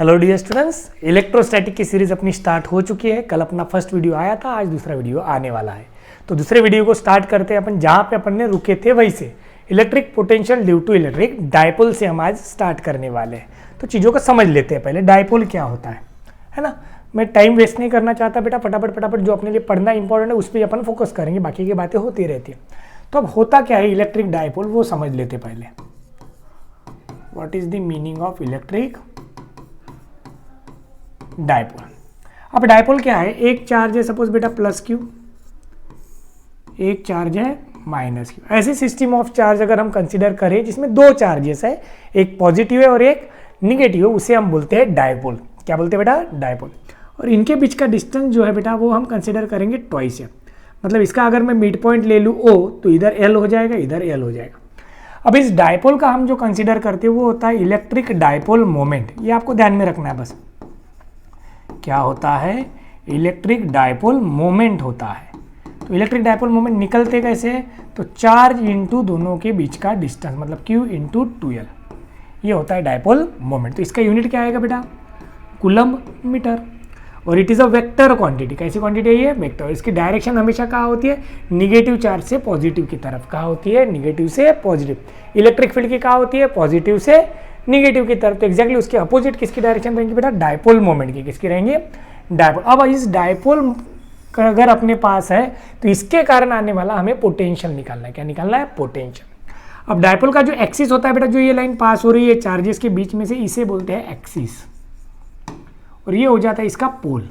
Hello dear students, electrostatic की series अपनी start हो चुकी है। कल अपना फर्स्ट वीडियो आया था, आज दूसरा वीडियो आने वाला है। तो दूसरे वीडियो को स्टार्ट करते हैं अपन जहाँ पे अपन ने रुके थे वहीं से। Electric potential due to electric dipole से हम आज स्टार्ट करने वाले हैं। तो चीज़ों को समझ लेते हैं पहले, डायपोल क्या होता है ना। मैं टाइम वेस्ट नहीं करना चाहता बेटा, फटाफट जो अपने लिए पढ़ना इंपॉर्टेंट है उस पर अपन फोकस करेंगे, बाकी की बातें होती रहती है। तो अब होता क्या है इलेक्ट्रिक डायपोल, वो समझ लेते पहले। What is the meaning of electric dipole. अब डायपोल क्या है, एक चार्ज है सपोज बेटा प्लस क्यू, एक चार्ज है माइनस क्यू। ऐसे सिस्टम ऑफ चार्ज अगर हम कंसीडर करें जिसमें दो चार्जेस है, एक पॉजिटिव है और एक निगेटिव है, उसे हम बोलते हैं डायपोल। क्या बोलते हैं बेटा? डायपोल। और इनके बीच का डिस्टेंस जो है बेटा वो हम कंसीडर करेंगे ट्वाइस है। मतलब इसका अगर मैं मिड पॉइंट ले लूँ ओ, तो इधर एल हो जाएगा, इधर एल हो जाएगा। अब इस डायपोल का हम जो कंसीडर करते हैं वो होता है इलेक्ट्रिक डायपोल मोमेंट। ये आपको ध्यान में रखना है बस। क्या होता है? इलेक्ट्रिक डायपोल मोमेंट होता है। तो इलेक्ट्रिक डायपोल मोमेंट निकलते कैसे? तो चार्ज इंटू दोनों के बीच का डिस्टेंस, मतलब Q इंटू 2L, ये होता है डायपोल मोमेंट। तो इसका यूनिट क्या आएगा बेटा? Coulomb metre. और it is a vector quantity. कैसी क्वांटिटी है ये? वेक्टर। इसकी डायरेक्शन हमेशा कहाँ होती है? निगेटिव चार्ज से पॉजिटिव की तरफ। कहाँ होती है? निगेटिव से पॉजिटिव। इलेक्ट्रिक फील्ड की कहाँ होती है? पॉजिटिव से निगेटिव की तरफ। तो एक्जैक्टली उसके अपोजिट किसकी डायरेक्शन रहेंगी बेटा? डायपोल मोमेंट की। किसकी रहेंगे? डायपोल। अब इस डायपोल अगर अपने पास है तो इसके कारण आने वाला हमें पोटेंशियल निकालना है। क्या निकालना है? पोटेंशियल। अब डायपोल का जो एक्सिस होता है बेटा, जो ये लाइन पास हो रही है चार्जेस के बीच में से, इसे बोलते हैं एक्सिस। और ये हो जाता है इसका पोल।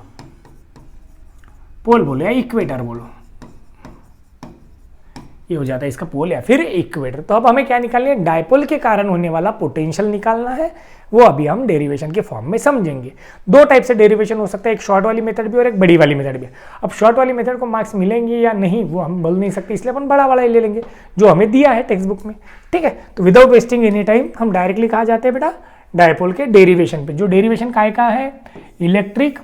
पोल बोलो या इक्वेटर बोलो, ये हो जाता है इसका पोल या फिर इक्वेटर। तो अब हमें क्या निकालना है? डायपोल के कारण होने वाला पोटेंशियल निकालना है। वो अभी हम डेरिवेशन के फॉर्म में समझेंगे। दो टाइप से डेरिवेशन हो सकता है, एक शॉर्ट वाली मेथड भी और एक बड़ी वाली मेथड भी। अब शॉर्ट वाली मेथड को मार्क्स मिलेंगे या नहीं वो हम बोल नहीं सकते, इसलिए अपन बड़ा वाला ही ले लेंगे जो हमें दिया है टेक्स्ट बुक में। ठीक है, तो विदाउट वेस्टिंग एनी टाइम हम डायरेक्टली कहाँ जाते हैं बेटा? डायपोल के डेरिवेशन पे। जो डेरिवेशन काय का है? इलेक्ट्रिक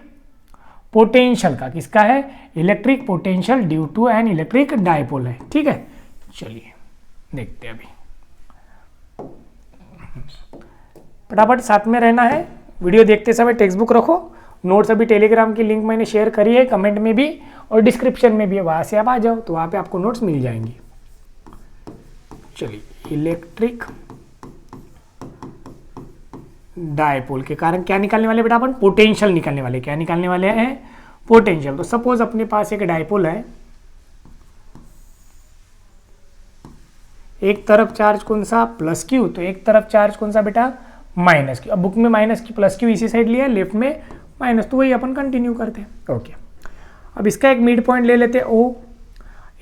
पोटेंशियल का। किसका है? Electric potential due to an electric dipole है। ठीक है, चलिए देखते हैं अभी। फटाफट साथ में रहना है, वीडियो देखते समय टेक्स्ट बुक रखो। नोट्स अभी टेलीग्राम की लिंक मैंने शेयर करी है, कमेंट में भी और डिस्क्रिप्शन में भी है, वहां से आप आ जाओ तो वहां पे आपको नोट्स मिल जाएंगी। चलिए, इलेक्ट्रिक डायपोल के कारण क्या निकालने वाले बेटा? अपन पोटेंशियल निकालने वाले। क्या निकालने वाले हैं? पोटेंशियल। तो सपोज अपने पास एक डायपोल है, एक तरफ चार्ज कौन सा? Plus Q. तो एक तरफ चार्ज कौन सा बेटा? Minus Q. अब बुक में माइनस क्यू प्लस क्यू इसी साइड लिया, लेफ्ट में माइनस, तो वही अपन कंटिन्यू करते हैं। ओके, अब इसका एक मिड पॉइंट ले लेते हैं ओ।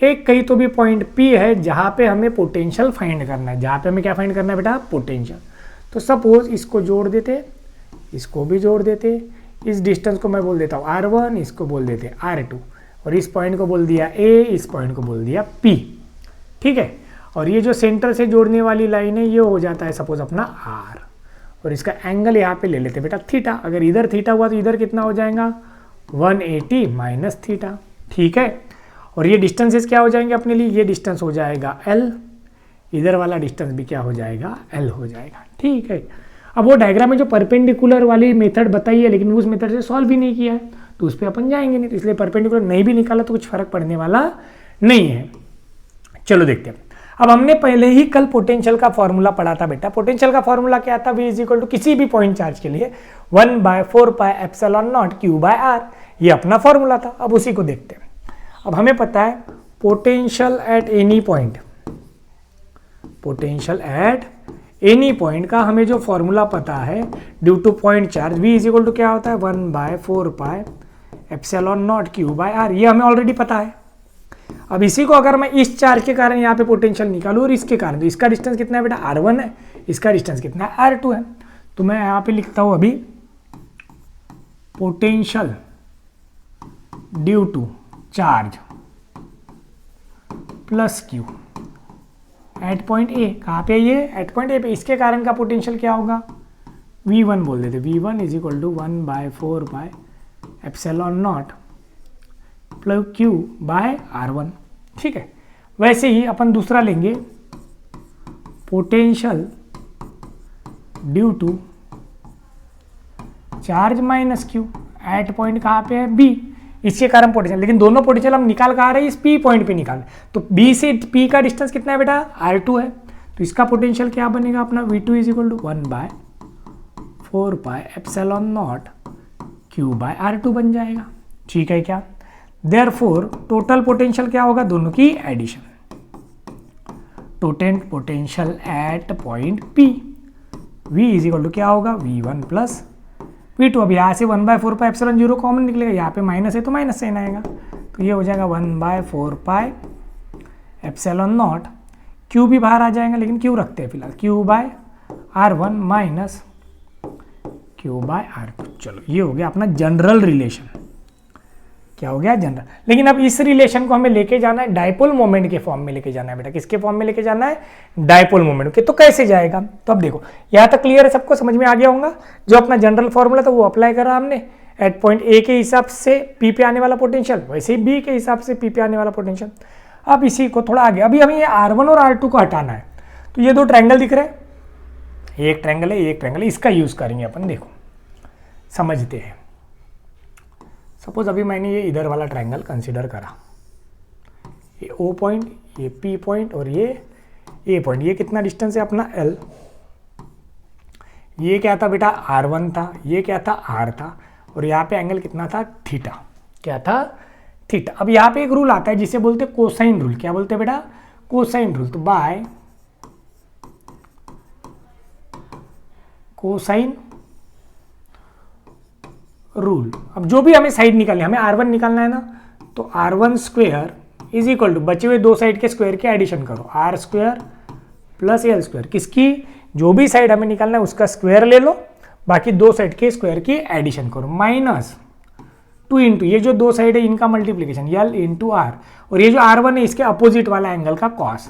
एक कहीं तो भी पॉइंट पी है जहाँ पे हमें पोटेंशियल फाइंड करना है। जहाँ पे हमें क्या फाइंड करना है बेटा? पोटेंशियल। तो सपोज इसको जोड़ देते, इसको भी जोड़ देते, इस डिस्टेंस को मैं बोल देता हूँ R1, इसको बोल देते R2, और इस पॉइंट को बोल दिया A, इस पॉइंट को बोल दिया P। ठीक है, और ये जो सेंटर से जोड़ने वाली लाइन है ये हो जाता है सपोज अपना R, और इसका एंगल यहाँ पे ले लेते बेटा थीटा। अगर इधर थीटा हुआ तो इधर कितना हो जाएगा? 180 माइनस थीटा। ठीक है, और ये डिस्टेंसेस क्या हो जाएंगे अपने लिए? ये डिस्टेंस हो जाएगा L, इधर वाला डिस्टेंस भी क्या हो जाएगा? L हो जाएगा। ठीक है, अब वो डायग्राम में जो परपेंडिकुलर वाली मेथड बताई है, लेकिन उस मेथड से सॉल्व भी नहीं किया है तो उस पर अपन जाएंगे नहीं, तो इसलिए परपेंडिकुलर नहीं भी निकाला तो कुछ फर्क पड़ने वाला नहीं है। चलो देखते हैं। अब हमने पहले ही कल पोटेंशियल का फॉर्मूला पढ़ा था बेटा। पोटेंशियल का फॉर्मूला क्या था? V इज इक्वल टू किसी भी पॉइंट चार्ज के लिए 1/4 पाई एप्सिलॉन नॉट Q/R, ये अपना फॉर्मूला था। अब उसी को देखते हैं। अब हमें पता है potential at any point, potential at any point का हमें जो फॉर्मूला पता है due to point charge, V is equal to क्या होता है? 1/4 पाई एप्सिलॉन नॉट Q/R, ये हमें ऑलरेडी पता है। अब इसी को अगर मैं इस चार्ज के कारण यहाँ पे पोटेंशियल निकालूं और इसके कारण, तो इसका डिस्टेंस कितना है बेटा? R1 है, इसका डिस्टेंस कितना है? R2 है। तो मैं यहाँ पे लिखता हूँ अभी potential due to charge plus Q at point A. कहाँ पे? ये एट पॉइंट ए पे। इसके कारण का पोटेंशियल क्या होगा? V1 बोल देते। V1 is equal to 1/4 pi epsilon naught प्लस Q/R1। ठीक है, वैसे ही अपन दूसरा लेंगे potential due to charge minus Q at point कहाँ पे है बी, इसके कारण पोटेंशियल, लेकिन दोनों पोटेंशियल हम निकाल कहाँ रहे हैं, इस पी पॉइंट पे निकाल, तो बी से पी का डिस्टेंस कितना है बेटा, R2 है, तो इसका पोटेंशियल क्या बनेगा अपना V2 is equal to 1/4πε0 Q/R2 बन जाएगा। ठीक है क्या, देयरफॉर टोटल पोटेंशियल क्या होगा, दोनों की addition, total potential at point P V is equal to क्या होगा V1 प्लस V2। अब यहाँ से 1/4πε0 कॉमन निकलेगा, यहाँ पे माइनस है तो माइनस साइन आएगा, तो ये हो जाएगा 1/4πε0, Q भी बाहर आ जाएगा, लेकिन Q रखते हैं फिलहाल, Q/R1 माइनस Q/R2। चलो ये हो गया अपना जनरल रिलेशन, क्या हो गया जनरल। लेकिन अब इस रिलेशन को हमें लेके जाना है डाइपोल मोमेंट के फॉर्म में लेके जाना है बेटा, किसके फॉर्म में लेके जाना है, डाइपोल मोमेंट के। तो कैसे जाएगा, तो अब देखो यहाँ तक क्लियर है, सबको समझ में आ गया होगा। जो अपना जनरल फॉर्मूला था वो अप्लाई करा हमने, एट पॉइंट ए के हिसाब से पी पे आने वाला पोटेंशियल, वैसे ही बी के हिसाब से पी पे आने वाला पोटेंशियल। अब इसी को थोड़ा आगे, अभी हमें ये R1 और R2 को हटाना है, तो ये दो ट्रायंगल दिख रहे हैं, एक ट्रायंगल है एक ट्रायंगल है, इसका यूज करेंगे अपन, देखो समझते हैं। सपोज अभी मैंने ये इधर वाला ट्रायंगल कंसीडर करा, ये O पॉइंट, ये P पॉइंट और ये A पॉइंट, ये कितना डिस्टेंस है अपना L, ये क्या था बेटा R1 था, ये क्या था R था, और यहाँ पे एंगल कितना था थीटा, क्या था थीटा। अब यहाँ पे एक रूल आता है जिसे बोलते हैं कोसाइन रूल, क्या बोलते हैं बेटा, कोसाइन रूल। तो बाय कोसाइन रूल, अब जो भी हमें साइड निकालनी है, हमें R1 निकालना है ना, तो R1 square is equal to बचे हुए दो साइड के स्क्वायर के एडिशन करो, R square plus L square, किसकी, जो भी साइड हमें निकालना है उसका स्क्वायर ले लो, बाकी दो साइड के स्क्वायर की एडिशन करो, माइनस 2 इंटू ये जो दो साइड है इनका मल्टीप्लीकेशन L इंटू R, और ये जो R1 है इसके अपोजिट वाला एंगल का कॉस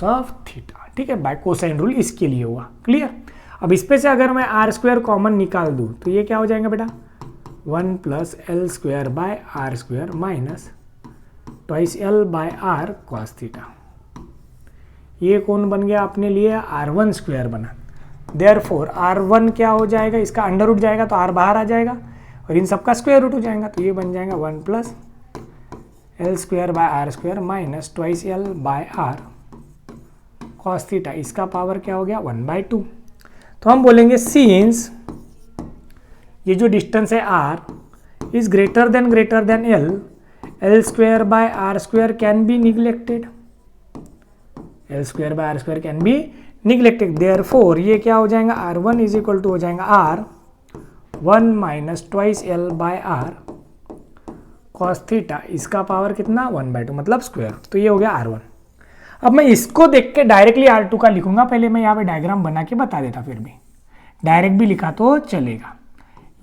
ऑफ थीटा। ठीक है, बाय कोसाइन रूल इसके लिए हुआ, क्लियर। अब इस पे से अगर मैं R स्क्वायर कॉमन निकाल दूं तो ये क्या हो जाएगा बेटा 1 plus L square by R square minus twice L by R cos theta. ये कौन बन गया अपने लिए, R1 स्क्वायर बना। देयरफॉर R1 क्या हो जाएगा, इसका अंडर रूट जाएगा तो R बाहर आ जाएगा, और इन सबका स्क्वायर रूट हो जाएगा, तो ये बन जाएगा 1 plus L square by R square minus twice L by R cos theta, इसका पावर क्या हो गया 1/2। तो हम बोलेंगे सिंस ये जो डिस्टेंस है R is greater than L square by R square can be neglected, L square by R square can be neglected. Therefore ये क्या हो जाएगा R1 इज इक्वल टू हो जाएगा R 1 minus twice L by R cos theta, इसका power कितना 1/2 मतलब square. तो ये हो गया R1। अब मैं इसको देख के डायरेक्टली R2 का लिखूंगा, पहले मैं यहाँ पे डायग्राम बना के बता देता, फिर भी डायरेक्ट भी लिखा तो चलेगा।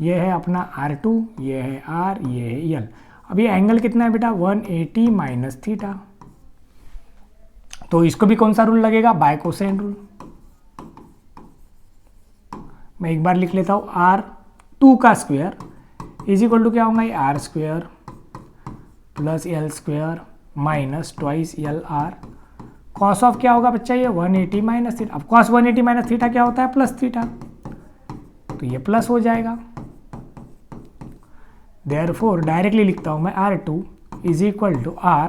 ये है अपना R2, ये है R, ये है L। अब ये एंगल कितना है बेटा 180 माइनस थीटा, तो इसको भी कौन सा रूल लगेगा, बाय कोसाइन रूल। मैं एक बार लिख लेता हूँ, R2 का स्क्वायर इज इक्वल टू क्या होगा, R square plus L square minus twice L R cos of क्या होगा बच्चा, ये 180 माइनस थीटा। अब कॉस 180 माइनस थीटा क्या होता है, प्लस थीटा, तो ये प्लस हो जाएगा। देयरफॉर डायरेक्टली लिखता हूं मैं R2 is equal to R,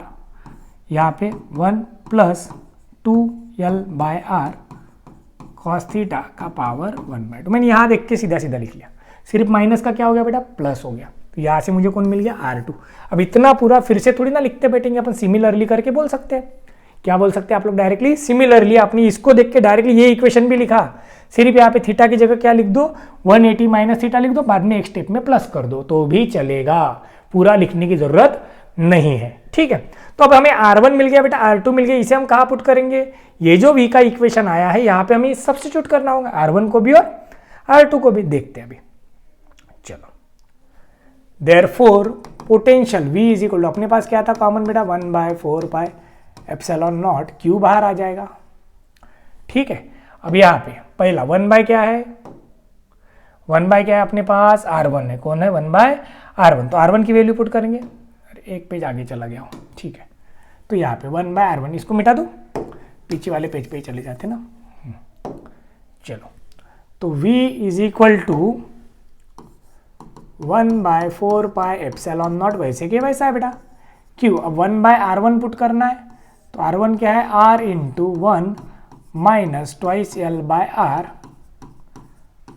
यहाँ पे 1 plus 2L by R cos theta का पावर 1/2। मैंने यहाँ देख के सीधा सीधा लिख लिया, सिर्फ माइनस का क्या हो गया बेटा प्लस हो गया, तो यहाँ से मुझे कौन मिल गया R2। अब इतना पूरा फिर से थोड़ी ना लिखते बैठेंगे, अपन सिमिलरली करके बोल सकते हैं। क्या बोल सकते हैं आप लोग डायरेक्टली, सिमिलरली। अपनी इसको देख के डायरेक्टली ये इक्वेशन भी लिखा, सिर्फ यहाँ पे थीटा की जगह क्या लिख दो 180 माइनस थीटा लिख दो, बाद में एक स्टेप में प्लस कर दो तो भी चलेगा, पूरा लिखने की जरूरत नहीं है। ठीक है, तो अब हमें R1 मिल गया बेटा, R2 मिल गया, इसे हम कहाँ पुट करेंगे, ये जो V का इक्वेशन आया है यहाँ पे हमें सब्स्टिट्यूट करना होगा, R1 को भी और R2 को भी। देखते हैं अभी, चलो। Therefore potential V is equal to, अपने पास क्या था कॉमन बेटा 1/4πε0 Q बाहर आ जाएगा। ठीक है, अब यहाँ पे पहला 1 क्या है, 1 क्या है अपने पास R1 है, कौन है 1/R1, तो R1 की वैल्यू पुट करेंगे। अरे एक पेज आगे चला गया हूँ, ठीक है, तो यहाँ पे 1/R1 इसको मिटा दो, पीछे वाले पेज पे चले जाते ना। चलो, तो V इज इक्वल टू 1/4πε0 वैसे कि वैसा है बेटा। क्यों? अब 1/r1 पुट करना है, तो r1 क्या है, r into 1 minus twice L by R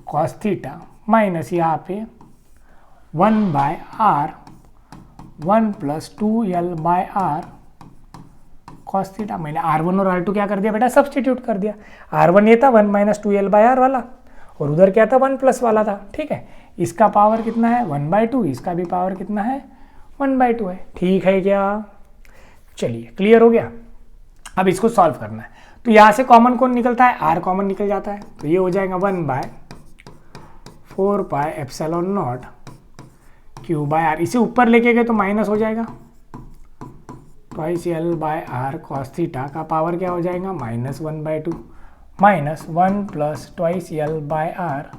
cos theta minus यहाँ पे 1/r 1 plus 2l by R cos theta. मैंने r1 और r2 क्या कर दिया बेटा, सब्सटीट्यूट कर दिया। r1 ये था 1 माइनस 2l बाय आर वाला, और उधर क्या था 1 प्लस वाला था। ठीक है, इसका पावर कितना है 1/2, इसका भी पावर कितना है 1/2 है। ठीक है क्या? चलिए क्लियर हो गया। अब इसको सॉल्व करना है, तो यहाँ से कॉमन कौन निकलता है, r कॉमन निकल जाता है, तो ये हो जाएगा 1/4πε0 क्यू बाय आर। इसे ऊपर लेके गए तो माइनस हो जाएगा, twice L by R cos theta का पावर क्या हो जाएगा -1/2 minus 1 plus twice L by R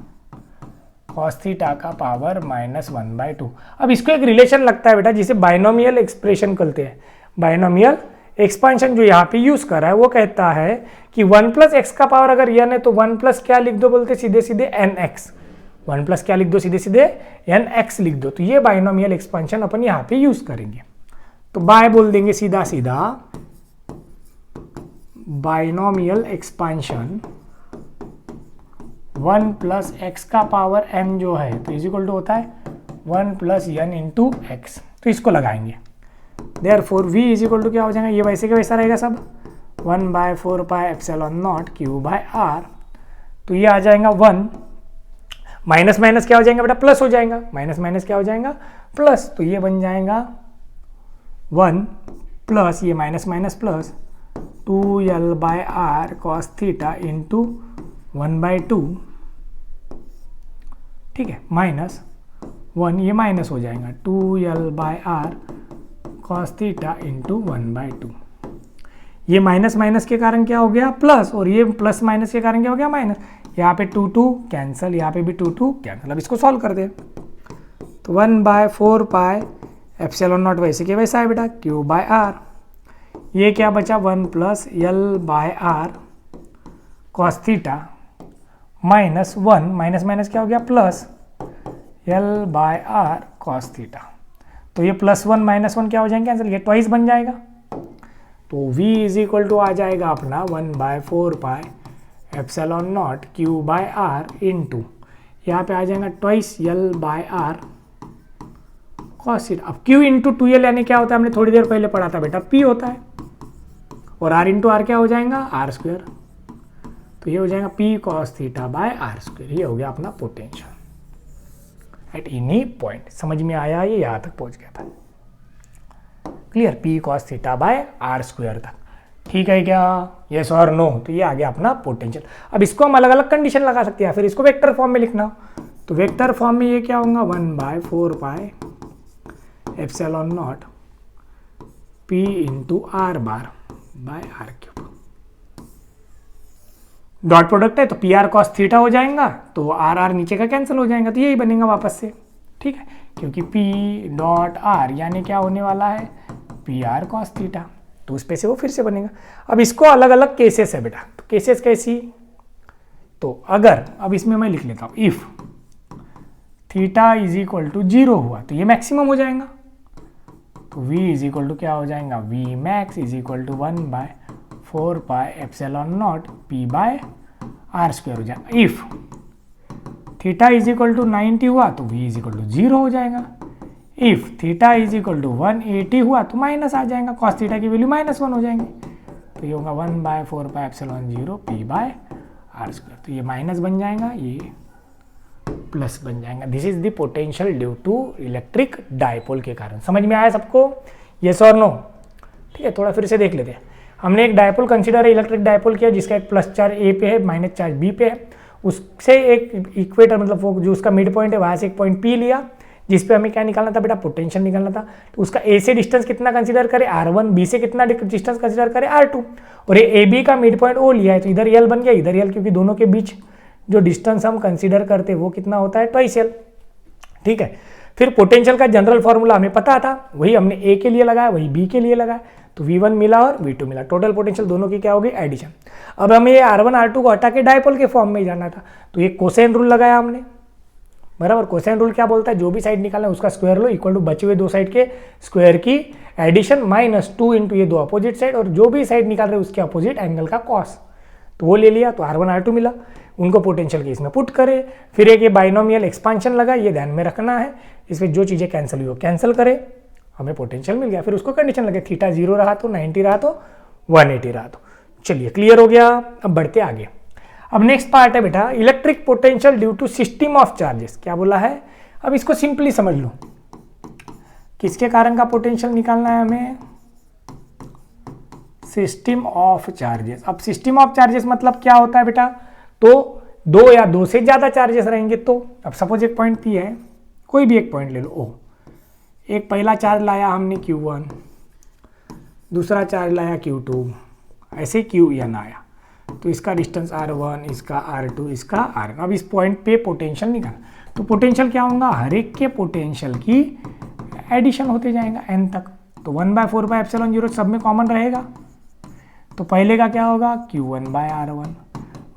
cos theta का पावर -1/2। अब इसको एक रिलेशन लगता है बेटा जिसे बाइनोमियल एक्सप्रेशन कहते हैं। बाइनोमियल एक्सपेंशन जो यहाँ पे यूज कर रहा है वो कहता है कि 1 प्लस एक्स का पावर अगर n है तो 1 प्लस क्या लिख दो, बोलते सीधे सीधे nx। 1 प्लस क्या लिख दो, सीधे सीधे nx लिख दो। तो ये बाइनोमियल एक्सपेंशन अपन यहाँ पे यूज करेंगे। तो बाय बोल देंगे सीधा सीधा, बाइनोमियल एक्सपेंशन 1 प्लस एक्स का पावर n जो है तो इज इक्वल टू होता है 1 प्लस n इंटू एक्स। तो इसको लगाएंगे, therefore v is equal to क्या हो जाएगा, ये वैसे के वैसा रहेगा सब, 1/4πε0 क्यू बाय आर। तो ये आ जाएगा 1, माइनस माइनस क्या हो जाएगा बेटा, प्लस हो जाएगा, माइनस माइनस क्या हो जाएगा प्लस। तो ये बन जाएगा 1 प्लस ये minus minus plus 2l by R cos theta into 1/2। ठीक है, माइनस 1 ये माइनस हो जाएगा 2l by R cos theta into 1/2। ये माइनस माइनस के कारण क्या हो गया प्लस, और ये प्लस माइनस के कारण क्या हो गया माइनस। यहाँ पे 2 कैंसिल, यहाँ पे भी 2 कैंसिल। अब इसको सॉल्व कर दे, तो 1/4πε0 वैसे के वैसा है बेटा, क्यू बाय आर। ये क्या बचा 1 plus L by R cos theta minus 1, minus minus क्या हो गया plus L by R cos theta. तो ये +1 -1 क्या हो जाएंगे कैंसिल, ये ट्वाइस बन जाएगा। तो v इज इक्वल टू आ जाएगा अपना 1/4πε0 क्यू बाय आर इंटू यहाँ पे आ जाएगा twice L by R cos theta. अब q इंटू 2l यानी क्या होता है, हमने थोड़ी देर पहले पढ़ा था बेटा, p होता है, और r इंटू आर क्या हो जाएगा r²। तो ये हो जाएगा p cos theta by r²। ये हो गया अपना पोटेंशियल एट एनी पॉइंट। समझ में आया, ये यहाँ तक पहुँच गया था, clear, p cos theta by r² तक। ठीक है क्या, यस और नो? तो ये आ गया अपना पोटेंशियल। अब इसको हम अलग अलग कंडीशन लगा सकते हैं, फिर इसको वेक्टर फॉर्म में लिखना हो तो वेक्टर फॉर्म में ये क्या होगा 1/4πε0 p इंटू r बार बाय r³। डॉट प्रोडक्ट है तो पी आर कॉस थीटा हो जाएगा, तो आर आर नीचे का कैंसिल हो जाएगा, तो यही बनेगा वापस से। ठीक है, क्योंकि पी डॉट आर यानी क्या होने वाला है पी आर कॉस थीटा, तो उस पे से वो फिर से बनेगा। अब इसको अलग अलग केसेस है बेटा, तो केसेस कैसी, तो अगर अब इसमें मैं लिख लेता हूँ if theta is equal to 0 हुआ तो ये मैक्सिमम हो जाएगा, तो v इज इक्वल टू क्या हो जाएगा v max is equal to 1/4πε0 p by r² हो जाएगा। If theta is equal to 90 हुआ तो v इज इक्वल टू 0 हो जाएगा। If theta is equal to 180 हुआ तो माइनस आ जाएगा, कॉस थीटा की वैल्यू -1 हो जाएंगे, तो ये होगा 1/4πε0 p बाय r²। तो ये माइनस बन जाएगा, ये प्लस बन जाएगा। This is the potential due to electric dipole के कारण। समझ में आया सबको, यस और नो? ठीक है, थोड़ा फिर से देख लेते हैं। हमने एक डायपोल कंसीडर इलेक्ट्रिक डायपोल किया जिसका एक प्लस चार्ज ए पे है, माइनस चार्ज बी पे है, उससे एक इक्वेटर मतलब वो जो उसका मिड पॉइंट है वहाँ से एक पॉइंट पी लिया जिस पे हमें क्या निकालना था बेटा, पोटेंशियल निकालना था। तो उसका ए से डिस्टेंस कितना कंसीडर करें r1, बी से कितना डिस्टेंस कंसीडर करें r2, और ये ए बी का मिड पॉइंट ओ लिया है तो इधर एल बन गया, इधर एल, क्योंकि दोनों के बीच जो डिस्टेंस हम कंसीडर करते हैं वो कितना होता है ट्वाइस एल। ठीक है, फिर पोटेंशियल का जनरल फॉर्मूला हमें पता था, वही हमने ए के लिए लगाया, वही बी के लिए लगाया। तो V1 मिला और V2 मिला, टोटल पोटेंशियल दोनों की क्या होगी, एडिशन। अब हमें ये R1 R2 को हटा के डायपोल के फॉर्म में ही जाना था, तो ये कोसेन रूल लगाया हमने, बराबर। कोसेन रूल क्या बोलता है, जो भी साइड निकालना है उसका स्क्वायर लो इक्वल टू बचे हुए दो साइड के स्क्वायर की एडिशन माइनस 2 इंटू ये दो अपोजिट साइड, और जो भी साइड निकाल रहे हैं उसके अपोजिट एंगल का कॉस, तो वो ले लिया, तो R1 R2 मिला। उनको पोटेंशियल के इसमें पुट करे, फिर एक ये बाइनोमियल एक्सपांशन लगा, ये ध्यान में रखना है, इसमें जो चीज़ें कैंसिल हुई वो कैंसिल करे, हमें पोटेंशियल मिल गया। फिर उसको कंडीशन लगे थीटा 0 रहा तो 90 रहा तो 180 रहा तो, चलिए क्लियर हो गया। अब बढ़ते आगे। अब नेक्स्ट पार्ट है बेटा electric potential due to system of charges. क्या बोला है, अब इसको सिंपली समझ लो, किसके कारण का पोटेंशियल निकालना है हमें, सिस्टम ऑफ चार्जेस। अब सिस्टम ऑफ चार्जेस मतलब क्या होता है बेटा, तो दो या दो से ज्यादा चार्जेस रहेंगे। तो अब सपोज एक पॉइंट P है, कोई भी एक पॉइंट ले लो O, एक पहला चार्ज लाया हमने Q1, दूसरा चार्ज लाया Q2, ऐसे Qn आया, तो इसका डिस्टेंस R1, इसका R2, इसका Rn। अब इस पॉइंट पे पोटेंशियल निकालना, तो पोटेंशियल क्या होगा, हर एक के पोटेंशियल की एडिशन होते जाएगा n तक, तो 1/4πε0 सब में कॉमन रहेगा, तो पहले का क्या होगा Q1/R1,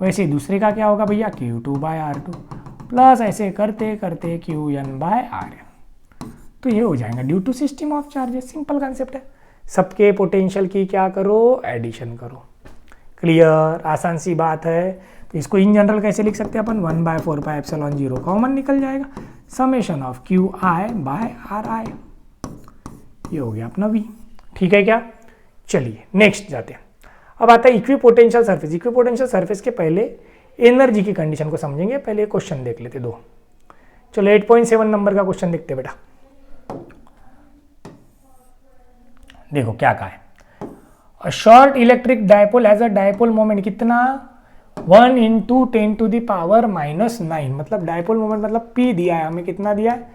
वैसे ही दूसरे का क्या होगा भैया Q2/R2, प्लस ऐसे करते करते Qn/Rn। तो ये हो जाएगा due to system of charges, simple concept है, सबके पोटेंशियल की क्या करो, एडिशन करो। क्लियर, आसान सी बात है। तो इसको इन जनरल कैसे लिख सकते हैं अपन, 1/4πε0 कॉमन निकल जाएगा, समेशन ऑफ Qi/Ri, ये हो गया अपना V। ठीक है क्या, चलिए नेक्स्ट जाते हैं। अब आता है इक्विपोटेंशियल सरफेस। इक्विपोटेंशियल सरफेस के पहले एनर्जी की कंडीशन को समझेंगे, पहले क्वेश्चन देख लेते दो। चलो 8.7 नंबर का क्वेश्चन देखते बेटा, देखो क्या कहा है, a short electric dipole has a dipole moment कितना, 1 × 10⁻⁻⁹, मतलब डायपोल मोमेंट मतलब P दिया है हमें, कितना दिया है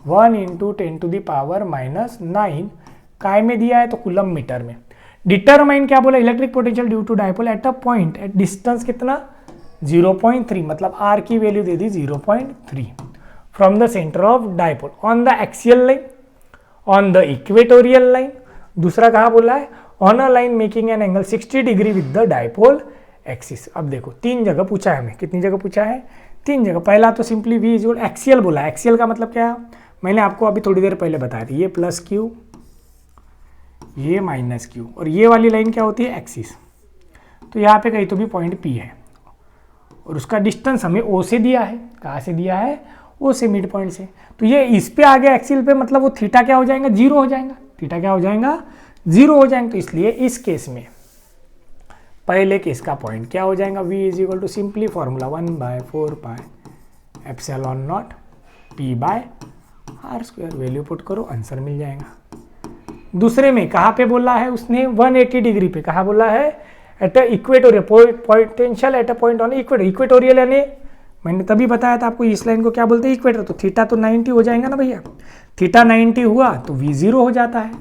1 × 10⁻⁹, काय में दिया है तो कूलम मीटर में। डिटरमाइन क्या बोला, electric potential due to dipole at a point at distance कितना 0.3, मतलब R की वैल्यू दे दी 0.3 from the centre of dipole on the axial line, on the equatorial line. दूसरा कहाँ बोला है, on a line making an angle 60 degree with the dipole axis. अब देखो तीन जगह पूछा है हमें, कितनी जगह पूछा है, तीन जगह। पहला तो सिंपली V इज एक्सियल बोला है, एक्सियल का मतलब क्या है, मैंने आपको अभी थोड़ी देर पहले बताया था, ये प्लस Q, ये माइनस Q, और ये वाली लाइन क्या होती है, एक्सिस। तो यहाँ पे कहीं तो भी पॉइंट P है, और उसका डिस्टेंस हमें O से दिया है, कहाँ से दिया है, O से, मिड पॉइंट से। तो ये इस पे आ गया एक्सियल पे, मतलब वो थीटा क्या हो जाएगा, 0 हो जाएगा, थीटा क्या हो जाएगा, 0 हो जाएगा। तो इसलिए इस केस में पहले केस का पॉइंट क्या हो जाएगा, V is equal to simply formula 1/4πε0 P/r², value put करो, आंसर मिल जाएगा। दूसरे में कहाँ पे बोला है उसने, 180 डिग्री पे, कहाँ बोला है, at equatorial potential at a point on equator. Equatorial यानी मैंने तभी बताया था आपको, इस लाइन को क्या बोलते हैं, इक्वेटर। तो थीटा तो 90 हो जाएगा ना भैया, थीटा 90 हुआ तो V 0 हो जाता है।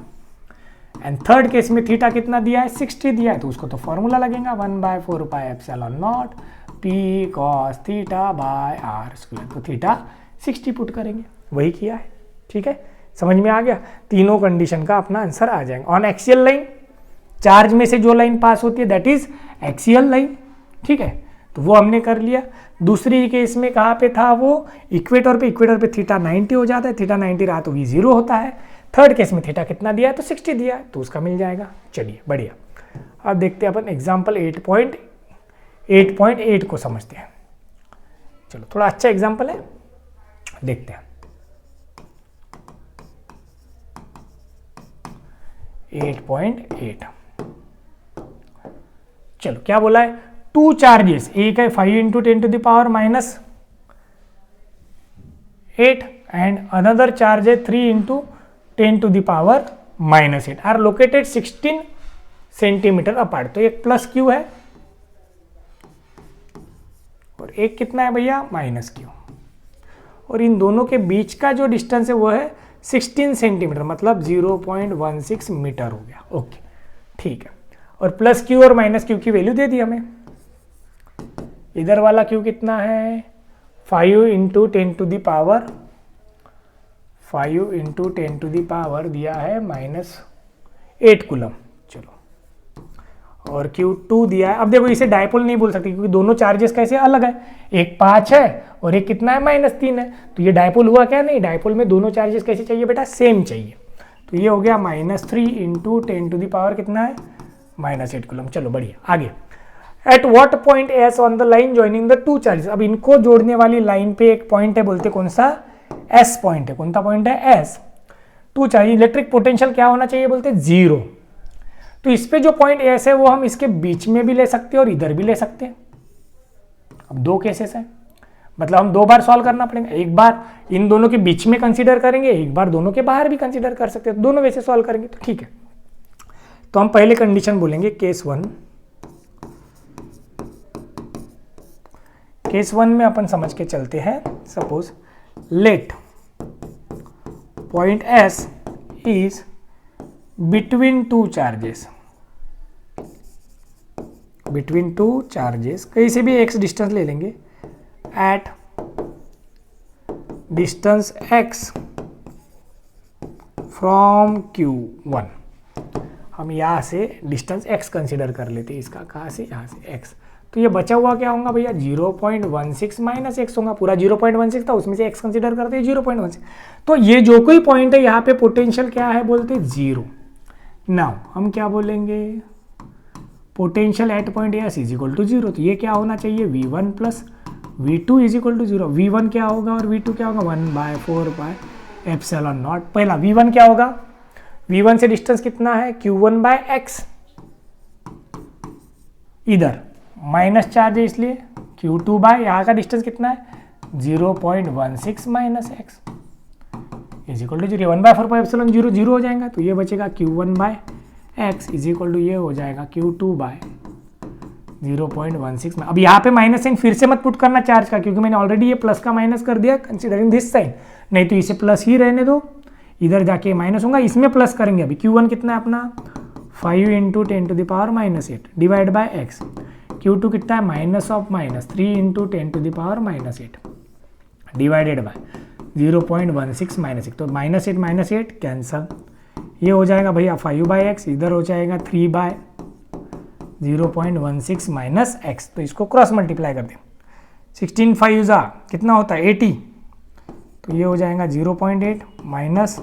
एंड थर्ड केस में थीटा कितना दिया है, 60 दिया है, तो उसको तो फॉर्मूला लगेगा 1/4πε0 P cos θ/r², तो थीटा 60 पुट करेंगे, वही किया है। ठीक है, समझ में आ गया, तीनों कंडीशन का अपना आंसर आ जाएगा। ऑन एक्सियल लाइन, चार्ज में से जो लाइन पास होती है दैट इज एक्सियल लाइन। ठीक है, तो वो हमने कर लिया। दूसरी केस में कहाँ पे था वो, इक्वेटर पे, इक्वेटर पे थीटा 90 हो जाता है, थीटा 90 रहा तो V 0 होता है। थर्ड केस में थीटा कितना दिया है, तो 60 दिया है, तो उसका मिल जाएगा। चलिए बढ़िया, अब देखते हैं अपन एग्जाम्पल 8.8 को समझते हैं। चलो थोड़ा अच्छा एग्जाम्पल है, देखते हैं। 8.8, चलो क्या बोला है, टू चार्जेस, एक है 5 × 10⁻8 एंड अनदर चार्ज है 3 × 10⁻8 आर लोकेटेड 16 सेंटीमीटर अपार्ट। तो एक प्लस Q है और एक कितना है भैया, माइनस Q, और इन दोनों के बीच का जो डिस्टेंस है वो है 16 सेंटीमीटर, मतलब 0.16 मीटर हो गया। ओके ठीक है, और प्लस Q और माइनस Q की वैल्यू दे दी हमें। इधर वाला Q कितना है, 5 × 10⁻5 × 10⁻, दिया है -8 कूलम। और Q2 दिया है। अब देखो इसे डायपोल नहीं बोल सकते क्योंकि दोनों चार्जेस कैसे अलग है, एक 5 है और एक कितना है -3 है, तो ये डायपोल हुआ क्या? नहीं, डायपोल में दोनों चार्जेस कैसे चाहिए बेटा? सेम चाहिए। तो ये हो गया -3 इंटू 10⁻, कितना है? -8 कूलम। चलो बढ़िया, आगे। At what point S on the line joining the two charges. अब इनको जोड़ने वाली लाइन पे एक पॉइंट है, बोलते कौन सा? एस पॉइंट है। कौन सा पॉइंट है? S. Two charge, electric potential क्या होना चाहिए? बोलते 0। तो इस पे जो पॉइंट एस है वो हम इसके बीच में भी ले सकते हैं और इधर भी ले सकते हैं। अब दो केसेस है, मतलब हम 2 बार सॉल्व करना पड़ेगा। एक बार इन दोनों के बीच में कंसीडर करेंगे, एक बार दोनों के बाहर भी कंसीडर कर सकते हैं। दोनों वैसे सॉल्व करेंगे तो ठीक है। तो हम पहले कंडीशन बोलेंगे केस 1। केस 1 में अपन समझ के चलते हैं, suppose let point S is between two charges, between two charges, कहीं से भी एक्स डिस्टेंस ले लेंगे, at distance x from Q1। हम यहाँ से डिस्टेंस x कंसिडर कर लेते हैं इसका, कहाँ से? यहाँ से x। तो ये बचा हुआ क्या होगा भैया? 0.16 माइनस x होगा। पूरा 0.16 था, उसमें से x कंसिडर करते हैं 0.16। तो ये जो कोई पॉइंट है यहाँ पे पोटेंशियल क्या है? बोलते 0। नाउ हम क्या बोलेंगे? Potential at point S is equal to 0। तो ये क्या होना चाहिए? V1 plus V2 is equal to 0। V1 क्या होगा और V2 क्या होगा? 1/4πε0। पहला V1 क्या होगा? V1 से डिस्टेंस कितना है? Q1/x। इधर माइनस चार्ज है इसलिए Q2 बाय यहाँ का डिस्टेंस कितना है? 0.16 minus x is equal to 0। 1/4πε0 0 हो जाएगा। तो ये बचेगा Q1/x इज इक्वल टू ये हो जाएगा Q2/0.16 में। अब यहाँ पे माइनस साइन फिर से मत पुट करना चार्ज का, क्योंकि मैंने ऑलरेडी ये प्लस का माइनस कर दिया कंसिडरिंग दिस साइन। नहीं तो इसे प्लस ही रहने दो, इधर जाके माइनस होगा, इसमें प्लस करेंगे। अभी Q1 कितना है अपना? 5 into 10⁻⁻8 divide by x. Q2 कितना है? -3 इंटू 10⁻⁻8 डिवाइडेड बाय 0.16 -1। तो -8 कैंसल, ये हो जाएगा भैया 5/x, इधर हो जाएगा 3/0.16 माइनस x। तो इसको क्रॉस मल्टीप्लाई कर दें, 16 5 जा कितना होता है? 80। तो ये हो जाएगा 0.8 minus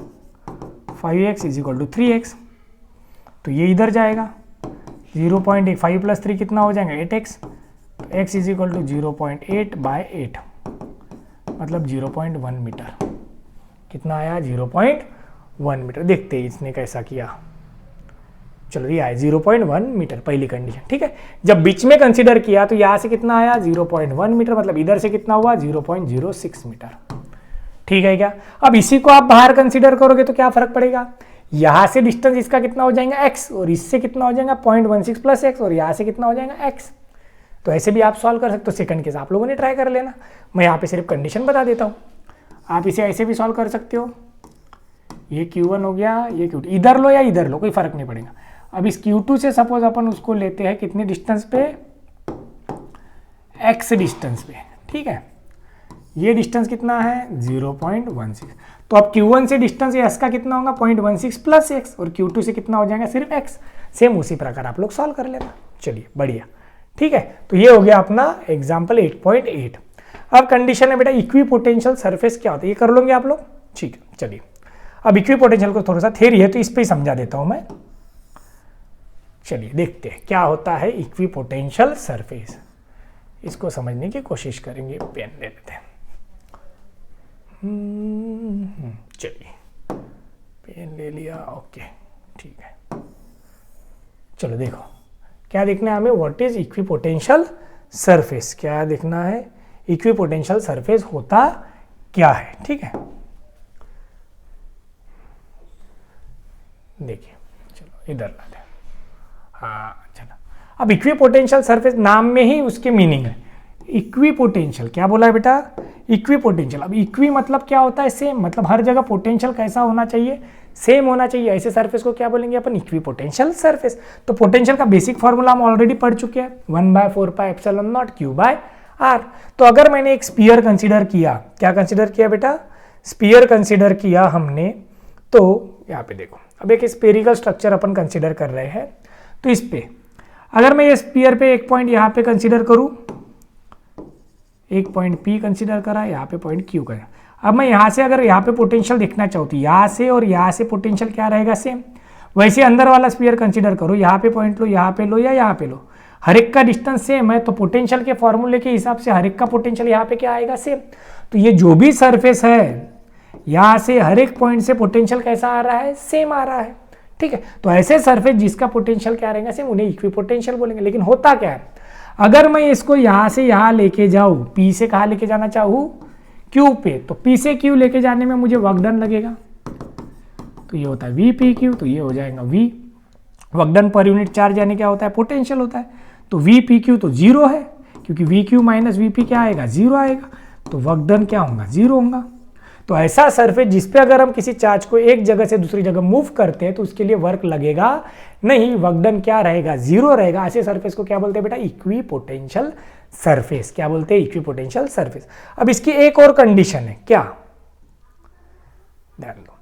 5x is equal to 3x। तो ये इधर जाएगा 0.8, 5 प्लस 3 कितना हो जाएगा? 8x। तो x इज इक्वल टू 0.8/8 मतलब 0.1 मीटर। कितना आया? 0.1 मीटर। देखते हैं इसने कैसा किया। चलो ये आया 0.1 मीटर, पहली कंडीशन। ठीक है, जब बीच में कंसीडर किया तो यहाँ से कितना आया? 0.1 मीटर, मतलब इधर से कितना हुआ? 0.06 मीटर। ठीक है क्या? अब इसी को आप बाहर कंसीडर करोगे तो क्या फर्क पड़ेगा? यहाँ से डिस्टेंस इसका कितना हो जाएगा? x, और इससे कितना हो जाएगा? 0.16 प्लस x, और यहाँ से कितना हो जाएगा? x। तो ऐसे भी आप सॉल्व कर सकते हो। सेकंड केस आप लोगों ने ट्राई कर लेना, मैं यहाँ पे सिर्फ कंडीशन बता देता हूँ। आप इसे ऐसे भी सॉल्व कर सकते हो। ये Q1 हो गया, ये Q2, इधर लो या इधर लो, कोई फर्क नहीं पड़ेगा। अब इस Q2 से सपोज अपन उसको लेते हैं कितने डिस्टेंस पे? x डिस्टेंस पे। ठीक है, ये डिस्टेंस कितना है? 0.16। तो अब Q1 से डिस्टेंस s का कितना होगा? 0.16 प्लस x, और Q2 से कितना हो जाएगा? सिर्फ x। सेम उसी प्रकार आप लोग सॉल्व कर लेना। चलिए बढ़िया। ठीक है, तो ये हो गया अपना एग्जाम्पल 8.8। अब कंडीशन है बेटा इक्विपोटेंशियल सरफेस क्या होता है, ये कर लोगे आप लोग? ठीक है, चलिए अब इक्विपोटेंशियल को थोड़ा सा थ्योरी है तो इस पे ही समझा देता हूं मैं। चलिए देखते हैं क्या होता है इक्विपोटेंशियल सरफेस, इसको समझने की कोशिश करेंगे। पेन ले लेते हैं। चलिए पेन ले लिया, ओके ठीक है। चलो देखो क्या देखना है हमें? What is equipotential surface. क्या देखना है? इक्विपोटेंशियल सरफेस होता क्या है। ठीक है, देखिए चलो इधर लाते हैं। हाँ चलो, अब इक्विपोटेंशियल सरफेस नाम में ही उसके मीनिंग है। इक्विपोटेंशियल क्या बोला है बेटा? इक्विपोटेंशियल। अब इक्वी मतलब क्या होता है? सेम, मतलब हर जगह पोटेंशियल कैसा होना चाहिए? सेम होना चाहिए। ऐसे सरफेस को क्या बोलेंगे अपन? Equipotential surface. तो पोटेंशियल का बेसिक फॉर्मूला हम ऑलरेडी पढ़ चुके हैं, 1/4πε0 Q/r। तो अगर मैंने एक स्फीयर कंसीडर किया, क्या कंसीडर किया बेटा? स्फीयर कंसीडर किया हमने, तो यहाँ पे देखो अब एक स्फेरिकल स्ट्रक्चर अपन कंसीडर कर रहे हैं। तो इस पे अगर मैं ये स्फीयर पे एक पॉइंट यहाँ पे कंसीडर करूँ, एक पॉइंट P कंसीडर करा, यहाँ पे पॉइंट Q करा। अब मैं यहाँ से अगर यहाँ पे पोटेंशियल देखना चाहूँ तो यहाँ से और यहाँ से पोटेंशियल क्या रहेगा, सेम। वैसे अंदर वाला स्फीयर कंसीडर करो, यहाँ पे पॉइंट लो, यहाँ पे लो या यहाँ पे लो, हर एक का डिस्टेंस सेम है, तो पोटेंशियल के फॉर्मूले के हिसाब से हर एक का पोटेंशियल यहाँ पे क्या आएगा, सेम। तो ये जो भी सरफेस है यहाँ से हर एक पॉइंट से पोटेंशियल कैसा आ रहा है, सेम आ रहा है, ठीक है। तो ऐसे सरफेस जिसका पोटेंशियल क्या रहेगा, सेम, उन्हें इक्विपोटेंशियल बोलेंगे। लेकिन होता क्या है, अगर मैं इसको यहाँ से यहाँ लेके जाऊँ, P से कहाँ लेके जाना चाहूँ, Q पे, तो P से Q लेके जाने में मुझे वर्क डन लगेगा, तो ये होता है VPQ, तो ये हो जाएगा V। Work done per unit charge यानी क्या होता है, पोटेंशियल होता है। तो VPQ तो 0 है, क्योंकि VQ माइनस VP क्या आएगा, 0 आएगा, तो वर्क डन क्या होगा, 0 होगा। तो ऐसा सरफेस जिसपे अगर हम किसी चार्ज को एक जगह से दूसरी जगह मूव करते हैं तो उसके लिए वर्क लगेगा नहीं, वर्क डन क्या रहेगा, 0 रहेगा। ऐसे सरफेस को क्या बोलते हैं बेटा, इक्विपोटेंशियल सरफेस। क्या बोलते हैं, इक्विपोटेंशियल सरफेस। अब इसकी एक और कंडीशन है, क्या, ध्यान दो।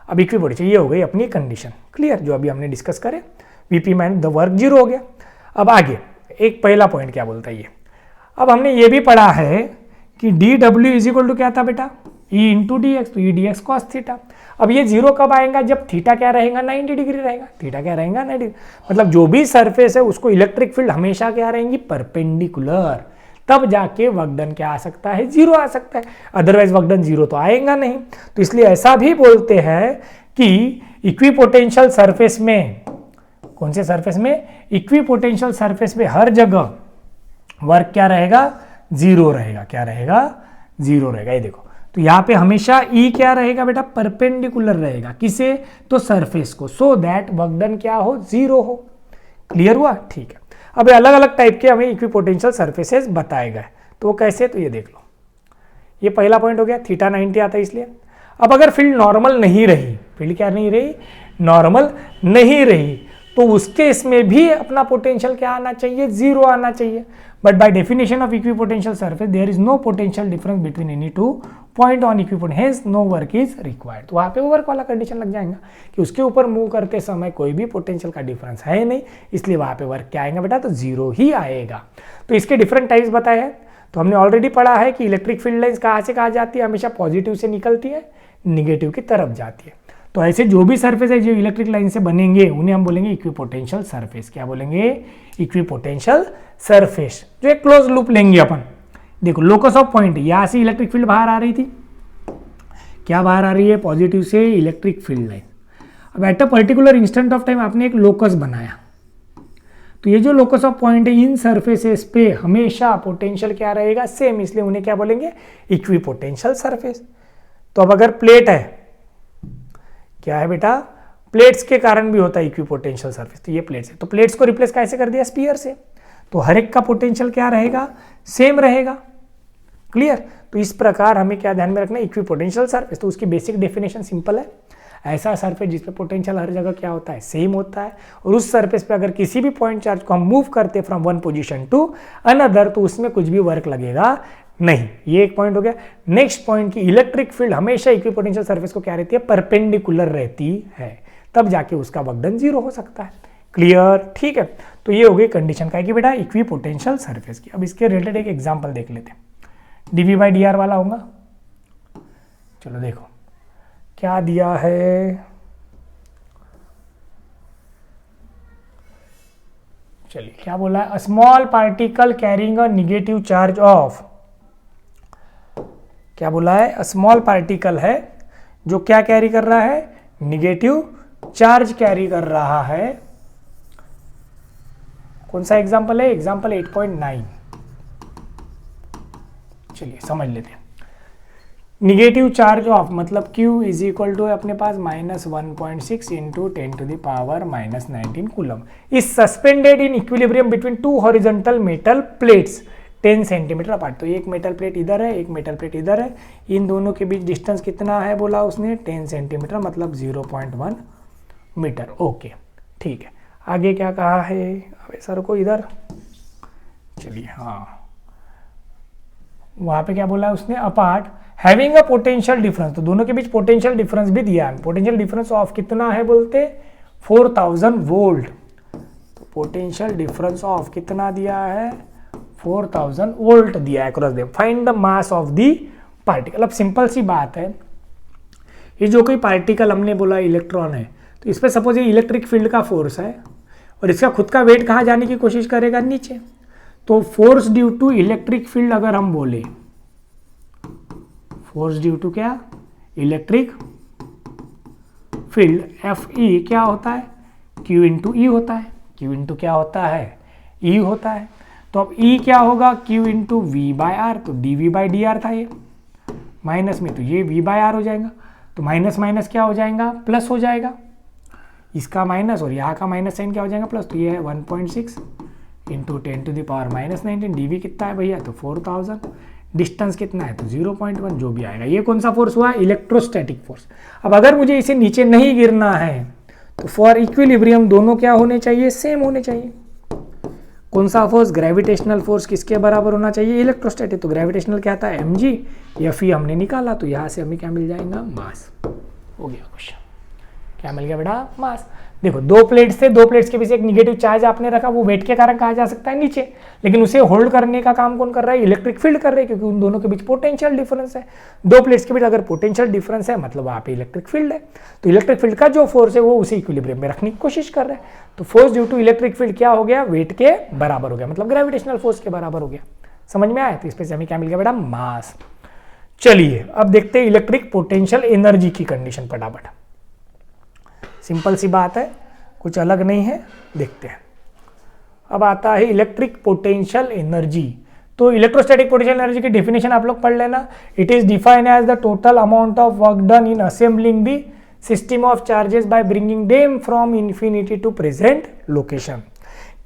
अब इक्विपोटेंशियल ये हो गई अपनी कंडीशन, क्लियर, जो अभी हमने डिस्कस करे, VP माइनस द वर्क 0 हो गया। अब आगे एक पहला पॉइंट क्या बोलता है ये, अब हमने ये भी पढ़ा है कि dW इज इक्वल टू क्या था बेटा, E इंटू dx, तो E dx cos थीटा। अब ये 0 कब आएगा, जब थीटा क्या रहेगा, 90 डिग्री रहेगा। थीटा क्या रहेगा, 90, मतलब जो भी सरफेस है उसको इलेक्ट्रिक फील्ड हमेशा क्या रहेंगी, परपेंडिकुलर, तब जाके वर्क डन क्या आ सकता है, 0 आ सकता है, अदरवाइज वर्क डन 0 तो आएगा नहीं। तो इसलिए ऐसा भी बोलते हैं कि इक्विपोटेंशियल सरफेस में, कौन से सरफेस में, इक्विपोटेंशियल सरफेस में हर जगह वर्क क्या रहेगा, 0 रहेगा। क्या रहेगा, 0 रहेगा। ये देखो, तो यहाँ पे हमेशा E क्या रहेगा बेटा, परपेंडिकुलर रहेगा, किसे, तो सरफेस को, सो दैट वर्क डन क्या हो, 0 हो। क्लियर हुआ, ठीक है। अब अलग अलग टाइप के हमें इक्विपोटेंशियल सरफेसेस बताए गए, तो वो कैसे, तो ये देख लो। ये पहला पॉइंट हो गया, थीटा 90 आता है इसलिए। अब अगर फील्ड नॉर्मल नहीं रही, फील्ड क्या नहीं रही, नॉर्मल नहीं रही, तो उसके इसमें भी अपना पोटेंशियल क्या आना चाहिए, 0 आना चाहिए। But by definition of equipotential surface there is no potential difference between any two point on equipotential, hence no work is required. तो वहाँ पे वर्क वाला कंडीशन लग जाएगा कि उसके ऊपर मूव करते समय कोई भी पोटेंशियल का डिफरेंस है नहीं, इसलिए वहाँ पे वर्क क्या आएगा बेटा, तो 0 ही आएगा। तो इसके डिफरेंट टाइप्स बताए हैं। तो हमने ऑलरेडी पढ़ा है कि इलेक्ट्रिक फील्ड लाइन्स कहाँ से कहाँ जाती है, हमेशा पॉजिटिव से निकलती है, निगेटिव की तरफ जाती है। तो ऐसे जो भी सरफेस है जो इलेक्ट्रिक लाइन से बनेंगे उन्हें हम बोलेंगे इक्विपोटेंशियल सरफेस। क्या बोलेंगे, इक्विपोटेंशियल सरफेस, जो एक क्लोज लूप लेंगे अपन। देखो लोकस ऑफ पॉइंट, यहाँ से इलेक्ट्रिक फील्ड बाहर आ रही थी, क्या बाहर आ रही है, पॉजिटिव से इलेक्ट्रिक फील्ड लाइन। अब at a particular instant of time आपने एक लोकस बनाया, तो ये जो लोकस ऑफ पॉइंट है इन सरफेसेस पे हमेशा पोटेंशियल क्या रहेगा, सेम, इसलिए उन्हें क्या बोलेंगे, इक्विपोटेंशियल सरफेस। तो अब अगर प्लेट है, क्या है बेटा, प्लेट्स के कारण भी होता है इक्विपोटेंशियल सरफेस, तो ये प्लेट्स है, तो प्लेट्स को रिप्लेस कैसे कर दिया, स्फीयर से, तो हर एक का पोटेंशियल क्या रहेगा, सेम रहेगा। क्लियर। तो इस प्रकार हमें क्या ध्यान में रखना है, इक्विपोटेंशियल सरफेस, तो उसकी बेसिक डेफिनेशन सिंपल है, ऐसा सरफेस जिसपे पोटेंशियल हर जगह क्या होता है, सेम होता है, और उस सरफेस पे अगर किसी भी पॉइंट चार्ज को हम मूव करते from one position to another, तो उसमें कुछ भी वर्क लगेगा नहीं। ये एक पॉइंट हो गया। नेक्स्ट पॉइंट की इलेक्ट्रिक फील्ड हमेशा इक्विपोटेंशियल सरफेस को क्या रहती है, परपेंडिकुलर रहती है, तब जाके उसका वर्क डन 0 हो सकता है। क्लियर, ठीक है। तो ये हो गई कंडीशन का कि बेटा इक्विपोटेंशियल सरफेस की। अब इसके रिलेटेड एक एग्जांपल देख लेते हैं, dv बाई डी आर वाला होगा। चलो देखो क्या दिया है, चलिए क्या बोला है, small particle carrying a negative charge of, क्या बोला है, स्मॉल पार्टिकल है जो क्या कैरी कर रहा है, निगेटिव चार्ज कैरी कर रहा है। कौन सा एग्जांपल है, एग्जांपल 8.9। चलिए समझ लेते हैं। निगेटिव चार्ज ऑफ मतलब Q इज इक्वल टू अपने पास -1.6 into 10 to the power -19 coulomb is suspended in equilibrium between two horizontal metal plates 10 centimetre apart. तो एक मेटल प्लेट इधर है, एक मेटल प्लेट इधर है, इन दोनों के बीच डिस्टेंस कितना है बोला उसने, 10 सेंटीमीटर मतलब 0.1 मीटर। ओके ठीक है, आगे क्या कहा है, अबे सर को इधर, चलिए हाँ वहाँ पे क्या बोला उसने, apart having a potential difference, तो दोनों के बीच पोटेंशियल डिफरेंस भी दिया है। पोटेंशियल डिफरेंस ऑफ कितना है बोलते, 4000 वोल्ट। तो पोटेंशियल डिफरेंस ऑफ कितना दिया है 4000 वोल्ट दिया है cross them, find the mass of the particle. अब सिंपल सी बात है, ये जो कोई पार्टिकल हमने बोला इलेक्ट्रॉन है, तो इस पर सपोज ये इलेक्ट्रिक फील्ड का फोर्स है और इसका खुद का वेट कहाँ जाने की कोशिश करेगा, नीचे। तो force due to electric field अगर हम बोले, फोर्स ड्यू टू क्या, इलेक्ट्रिक फील्ड, एफ ई क्या होता है, क्यू इंटू ई होता है। क्यू इंटू क्या होता है, ई होता है। तो अब ई क्या होगा, q into v by r, तो d v by d r था ये, माइनस में तो ये वी बाय आर हो जाएगा, तो माइनस माइनस क्या हो जाएगा, प्लस हो जाएगा, इसका माइनस और यहाँ का माइनस साइन क्या हो जाएगा, प्लस। तो ये है 1.6 into 10 to the power -19, D V कितना है भैया, तो 4000, डिस्टेंस कितना है, तो 0.1, जो भी आएगा। ये कौन सा फोर्स हुआ, इलेक्ट्रोस्टैटिक फोर्स। अब अगर मुझे इसे नीचे नहीं गिरना है, तो फॉर इक्विलिब्रियम दोनों क्या होने चाहिए, सेम होने चाहिए। कौन सा फोर्स, ग्रेविटेशनल फोर्स किसके बराबर होना चाहिए, इलेक्ट्रोस्टैटिक। तो ग्रेविटेशनल क्या था, mg, एफ ई हमने निकाला, तो यहाँ से हमें क्या मिल जाएगा, मास। हो गया क्वेश्चन, क्या मिल गया बेटा, मास। देखो दो प्लेट्स थे, दो प्लेट्स के बीच एक निगेटिव चार्ज आपने रखा, वो वेट के कारण कहा जा सकता है नीचे, लेकिन उसे होल्ड करने का काम कौन कर रहा है, इलेक्ट्रिक फील्ड कर रहे हैं, क्योंकि उन दोनों के बीच पोटेंशियल डिफरेंस है। दो प्लेट्स के बीच अगर पोटेंशियल डिफरेंस है, मतलब वहाँ पे इलेक्ट्रिक फील्ड है, तो इलेक्ट्रिक फील्ड का जो फोर्स है वो उसे इक्विलिब्रियम में रखने की कोशिश कर रहा है। तो force due to electric field क्या हो गया, वेट के बराबर हो गया, मतलब ग्रेविटेशनल फोर्स के बराबर हो गया। समझ में आया, तो इस पे से हमें क्या मिल गया बेटा, मास। चलिए अब देखते हैं इलेक्ट्रिक पोटेंशियल एनर्जी की कंडीशन फटाफट। सिंपल सी बात है, कुछ अलग नहीं है, देखते हैं। अब आता है इलेक्ट्रिक पोटेंशियल एनर्जी। तो इलेक्ट्रोस्टैटिक पोटेंशियल एनर्जी की डेफिनेशन आप लोग पढ़ लेना। It is defined as the total amount of work done in assembling the system of charges by bringing them from infinity to present location.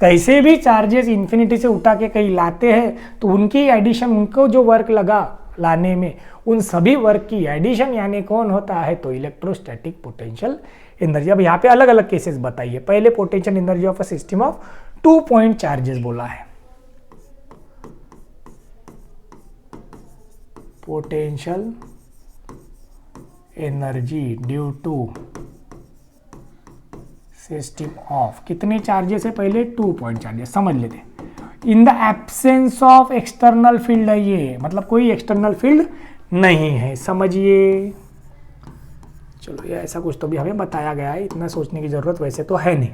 कैसे भी charges infinity से उठा के कहीं लाते हैं, तो उनकी एडिशन, उनको जो वर्क लगा लाने में, उन सभी वर्क की एडिशन यानी कौन होता है, तो इलेक्ट्रोस्टैटिक पोटेंशियल एनर्जी। अब यहाँ पे अलग अलग केसेस बताइए। पहले potential energy of a system of 2 point charges बोला है, potential energy due to system of कितने चार्जेस है, पहले 2 पॉइंट चार्जेस समझ लेते। In the absence of external field है ये, मतलब कोई एक्सटर्नल फील्ड नहीं है, समझिए। चलो ये ऐसा कुछ तो भी हमें बताया गया है, इतना सोचने की जरूरत वैसे तो है नहीं।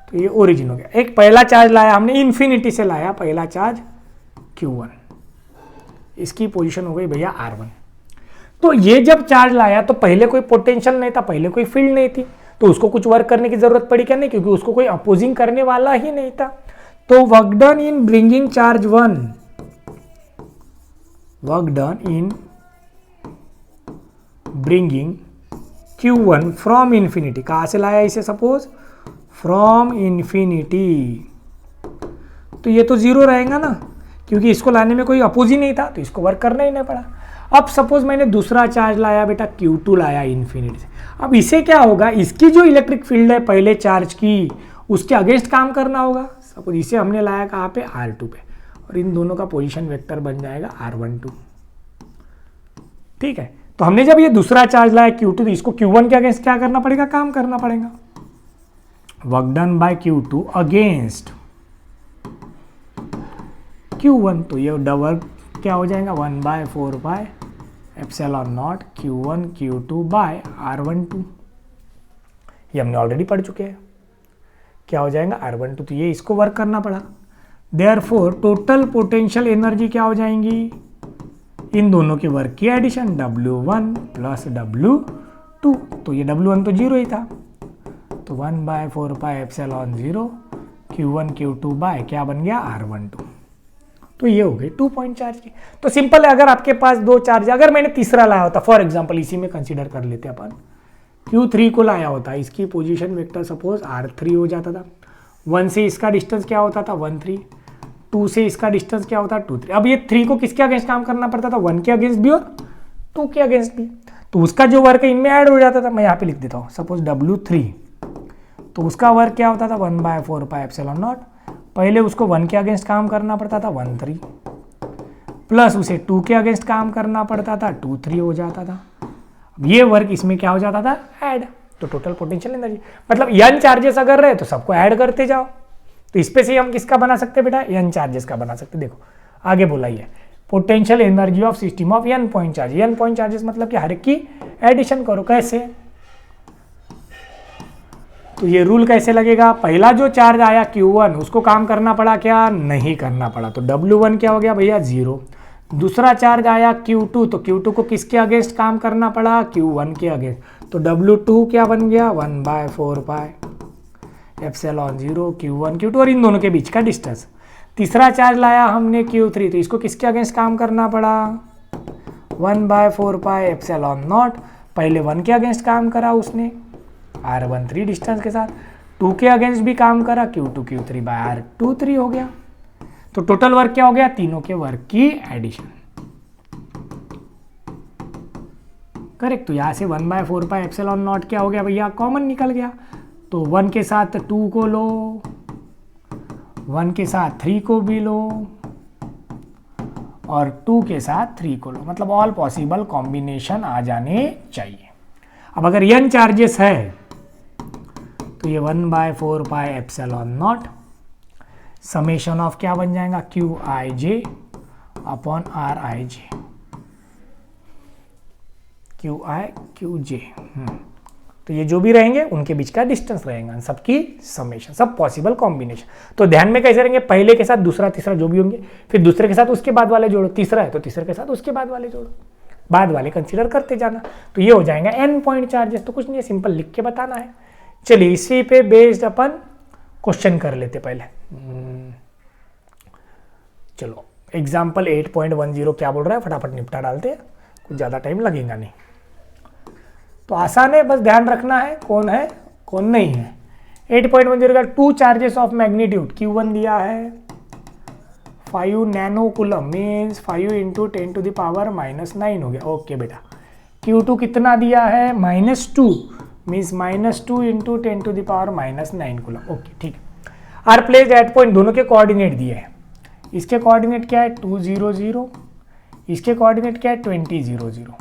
तो ये ओरिजिन हो गया। एक पहला चार्ज लाया हमने इन्फिनिटी से लाया, पहला चार्ज Q1, इसकी पोजीशन हो गई भैया R1। तो ये जब चार्ज लाया तो पहले कोई पोटेंशियल नहीं था, पहले कोई फील्ड नहीं थी, तो उसको कुछ वर्क करने की जरूरत पड़ी क्या, नहीं, क्योंकि उसको कोई अपोजिंग करने वाला ही नहीं था। तो work done in bringing charge 1, work done in bringing Q1 from infinity, कहाँ से लाया इसे, सपोज फ्रॉम इन्फिनिटी, तो ये तो जीरो रहेगा ना, क्योंकि इसको लाने में कोई अपोज ही नहीं था, तो इसको वर्क करना ही नहीं पड़ा। अब सपोज मैंने दूसरा चार्ज लाया बेटा, Q2 लाया इन्फिनिटी से। अब इसे क्या होगा, इसकी जो इलेक्ट्रिक फील्ड है पहले चार्ज की, उसके अगेंस्ट काम करना होगा। सपोज इसे हमने लाया कहाँ पे, R2 पे, और इन दोनों का पोजीशन वेक्टर बन जाएगा R12, ठीक है। तो हमने जब ये दूसरा चार्ज लाया Q2, तो इसको Q1 के अगेंस्ट क्या करना पड़ेगा, काम करना पड़ेगा। Work done by Q2 against Q1, तो ये वर्क क्या हो जाएगा, 1/4πε0 Q1 Q2 बाय R12। ये हमने ऑलरेडी पढ़ चुके हैं, क्या हो जाएगा R12, तो ये इसको वर्क करना पड़ा। देयरफॉर टोटल पोटेंशियल एनर्जी क्या हो जाएंगी, इन दोनों के वर्क की एडिशन, W1 प्लस W2, तो ये W1 तो जीरो ही था, तो 1/4πε0 Q1 Q2 बाय क्या बन गया, R12। तो ये हो गई 2 पॉइंट चार्ज की। तो सिंपल है, अगर आपके पास दो चार्ज, अगर मैंने तीसरा लाया होता, फॉर एग्जांपल इसी में कंसीडर कर लेते अपन, Q3 को लाया होता, इसकी पोजीशन वेक्टर सपोज R3 हो जाता था। 1 से इसका डिस्टेंस क्या होता था, 1 3, 2 से इसका डिस्टेंस क्या होता है, 2 3। अब ये 3 को किसके अगेंस्ट काम करना पड़ता था, 1 के अगेंस्ट भी और 2 के अगेंस्ट भी, तो उसका जो वर्क है इनमें ऐड हो जाता था। मैं यहाँ पे लिख देता हूँ सपोज W3, तो उसका वर्क क्या होता था, 1/4πε0, पहले उसको 1 के अगेंस्ट काम करना पड़ता था, 1 3, प्लस उसे 2 के अगेंस्ट काम करना पड़ता था, 2 3 हो जाता था। अब ये वर्क इसमें क्या हो जाता था, ऐड। तो टोटल पोटेंशियल एनर्जी, मतलब n चार्जेस अगर रहे तो सबको ऐड करते जाओ, तो इस पे से हम किसका बना सकते हैं बेटा, n चार्जेस का बना सकते हैं। देखो आगे बोला ये potential energy of system of n point charge. n point charges मतलब कि हर एक की एडिशन करो। कैसे, तो ये रूल कैसे लगेगा, पहला जो चार्ज आया Q1 उसको काम करना पड़ा क्या, नहीं करना पड़ा, तो W1 क्या हो गया भैया 0। दूसरा चार्ज आया Q2, तो Q2 को किसके अगेंस्ट काम करना पड़ा, Q1 के अगेंस्ट, तो W2 क्या बन गया 1/4 पाई एप्सिलॉन 0 Q1 Q2 और इन दोनों के बीच का डिस्टेंस। तीसरा चार्ज लाया हमने Q3, तो इसको किसके अगेंस्ट काम करना पड़ा 1/4 पाई एप्सिलॉन नॉट, पहले 1 के अगेंस्ट काम करा उसने R13 डिस्टेंस के साथ, 2 के अगेंस्ट भी काम करा Q2 Q3 बाय R23 हो गया। तो टोटल वर्क क्या हो गया, तीनों के वर्क की एडिशन। करेक्ट, तो यहां से 1/4 पाई एप्सिलॉन नॉट क्या हो गया भैया, कॉमन निकल गया। तो 1 के साथ 2 को लो, 1 के साथ 3 को भी लो और 2 के साथ 3 को लो, मतलब ऑल पॉसिबल कॉम्बिनेशन आ जाने चाहिए। अब अगर n चार्जेस है तो ये 1/4 pi epsilon not summation of क्या बन जाएगा Qij अपॉन Rij, Qj। तो ये जो भी रहेंगे उनके बीच का डिस्टेंस रहेगा, सबकी समेशन, सब पॉसिबल कॉम्बिनेशन। तो ध्यान में कैसे रहेंगे, पहले के साथ दूसरा तीसरा जो भी होंगे, फिर दूसरे के साथ उसके बाद वाले जोड़ो, तीसरा है तो तीसरे के साथ उसके बाद वाले जोड़ो, बाद वाले कंसीडर करते जाना। तो ये हो जाएगा n पॉइंट चार्जेस। तो कुछ नहीं, सिंपल लिख के बताना है। चलिए इसी पे बेस्ड अपन क्वेश्चन कर लेते पहले। चलो एग्जाम्पल 8.10 क्या बोल रहा है, फटाफट निपटा डालते हैं, कुछ ज़्यादा टाइम लगेगा नहीं। तो आसान है, बस ध्यान रखना है कौन है कौन नहीं है। 8.10 का 2 चार्जेस ऑफ मैग्नीट्यूड, Q1 दिया है 5 nano coulomb, means 5 into 10 to the power -9 हो गया। ओके बेटा, Q2 कितना दिया है -2, means -2 into 10 to the power -9 coulomb. Okay ठीक है। आर प्लेस्ड एट पॉइंट, दोनों के कोऑर्डिनेट दिए हैं। इसके कोऑर्डिनेट क्या है 2 0 0, इसके कोऑर्डिनेट क्या है 20 0 0।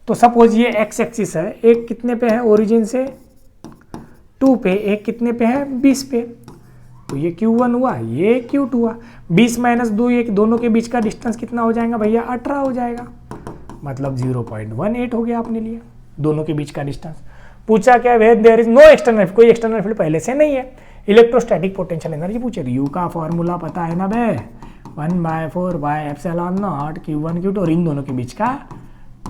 तो सपोज ये एक्स एक्सिस है, एक कितने पे है ओरिजिन से 2 पे, एक कितने पे है 20 पे, तो ये Q1 हुआ, ये Q2 हुआ। 20 - 2, ये दोनों के बीच का डिस्टेंस कितना हो जाएगा भैया 18 हो जाएगा, मतलब 0.18 हो गया अपने लिए दोनों के बीच का डिस्टेंस। पूछा क्या है, देयर इज नो एक्सटर्नल, कोई एक्सटर्नल फील्ड पहले से नहीं है। इलेक्ट्रोस्टैटिक पोटेंशियल एनर्जी पूछे, तो यू का फॉर्मूला पता है ना बे, 1/4 by epsilon not Q1 Q2 और इन दोनों के बीच का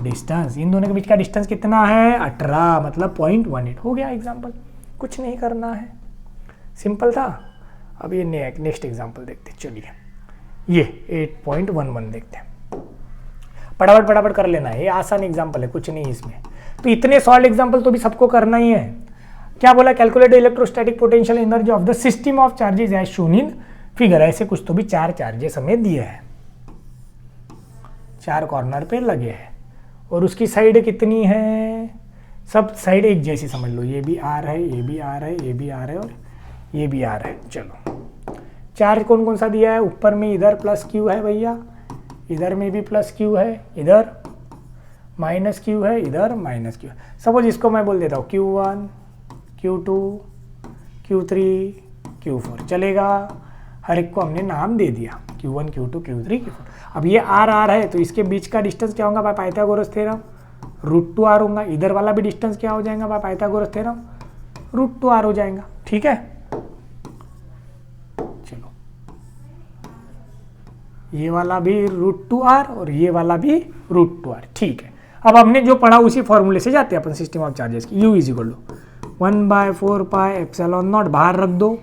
डिस्टेंस, इन दोनों के बीच का डिस्टेंस कितना है 18, मतलब 0.18 हो गया एग्जाम्पल। कुछ नहीं करना है, सिंपल था। अब ये नेक्स्ट एग्जाम्पल देखते, चलिए ये 8.11 देखते हैं। फटाफट कर लेना है, ये आसान एग्जाम्पल है, कुछ नहीं इसमें। तो इतने सॉल्व एग्जाम्पल तो भी सबको करना ही है। क्या बोला, calculate electrostatic potential energy of the system of charges as shown in figure. ऐसे कुछ तो भी 4 चार्जेस हमें दिए हैं, 4 कॉर्नर पे लगे हैं और उसकी साइड कितनी है, सब साइड एक जैसी समझ लो, ये भी आर है, ये भी आर है, ये भी आर है और ये भी आर है। चलो चार्ज कौन कौन सा दिया है, ऊपर में इधर +Q है भैया, इधर में भी +Q है, इधर -Q है, इधर -Q है। सपोज इसको मैं बोल देता हूँ Q1 Q2 Q3 Q4, चलेगा। हर एक को हमने नाम दे दिया Q1 Q2 Q3 Q4। अब ये R है, तो इसके बीच का डिस्टेंस क्या होगा बाय पाइथागोरस थ्योरम, √2R होगा। इधर वाला भी डिस्टेंस क्या हो जाएगा बाय पाइथागोरस थ्योरम, √2R हो जाएगा। ठीक है, चलो ये वाला भी √2R और ये वाला भी √2R। ठीक है, अब हमने जो पढ़ा उसी फॉर्मूले से जाते हैं अपन सिस्टम ऑफ चार्जेस की। U = 1/4 पाई एप्सिलॉन नॉट, बाहर रख दो।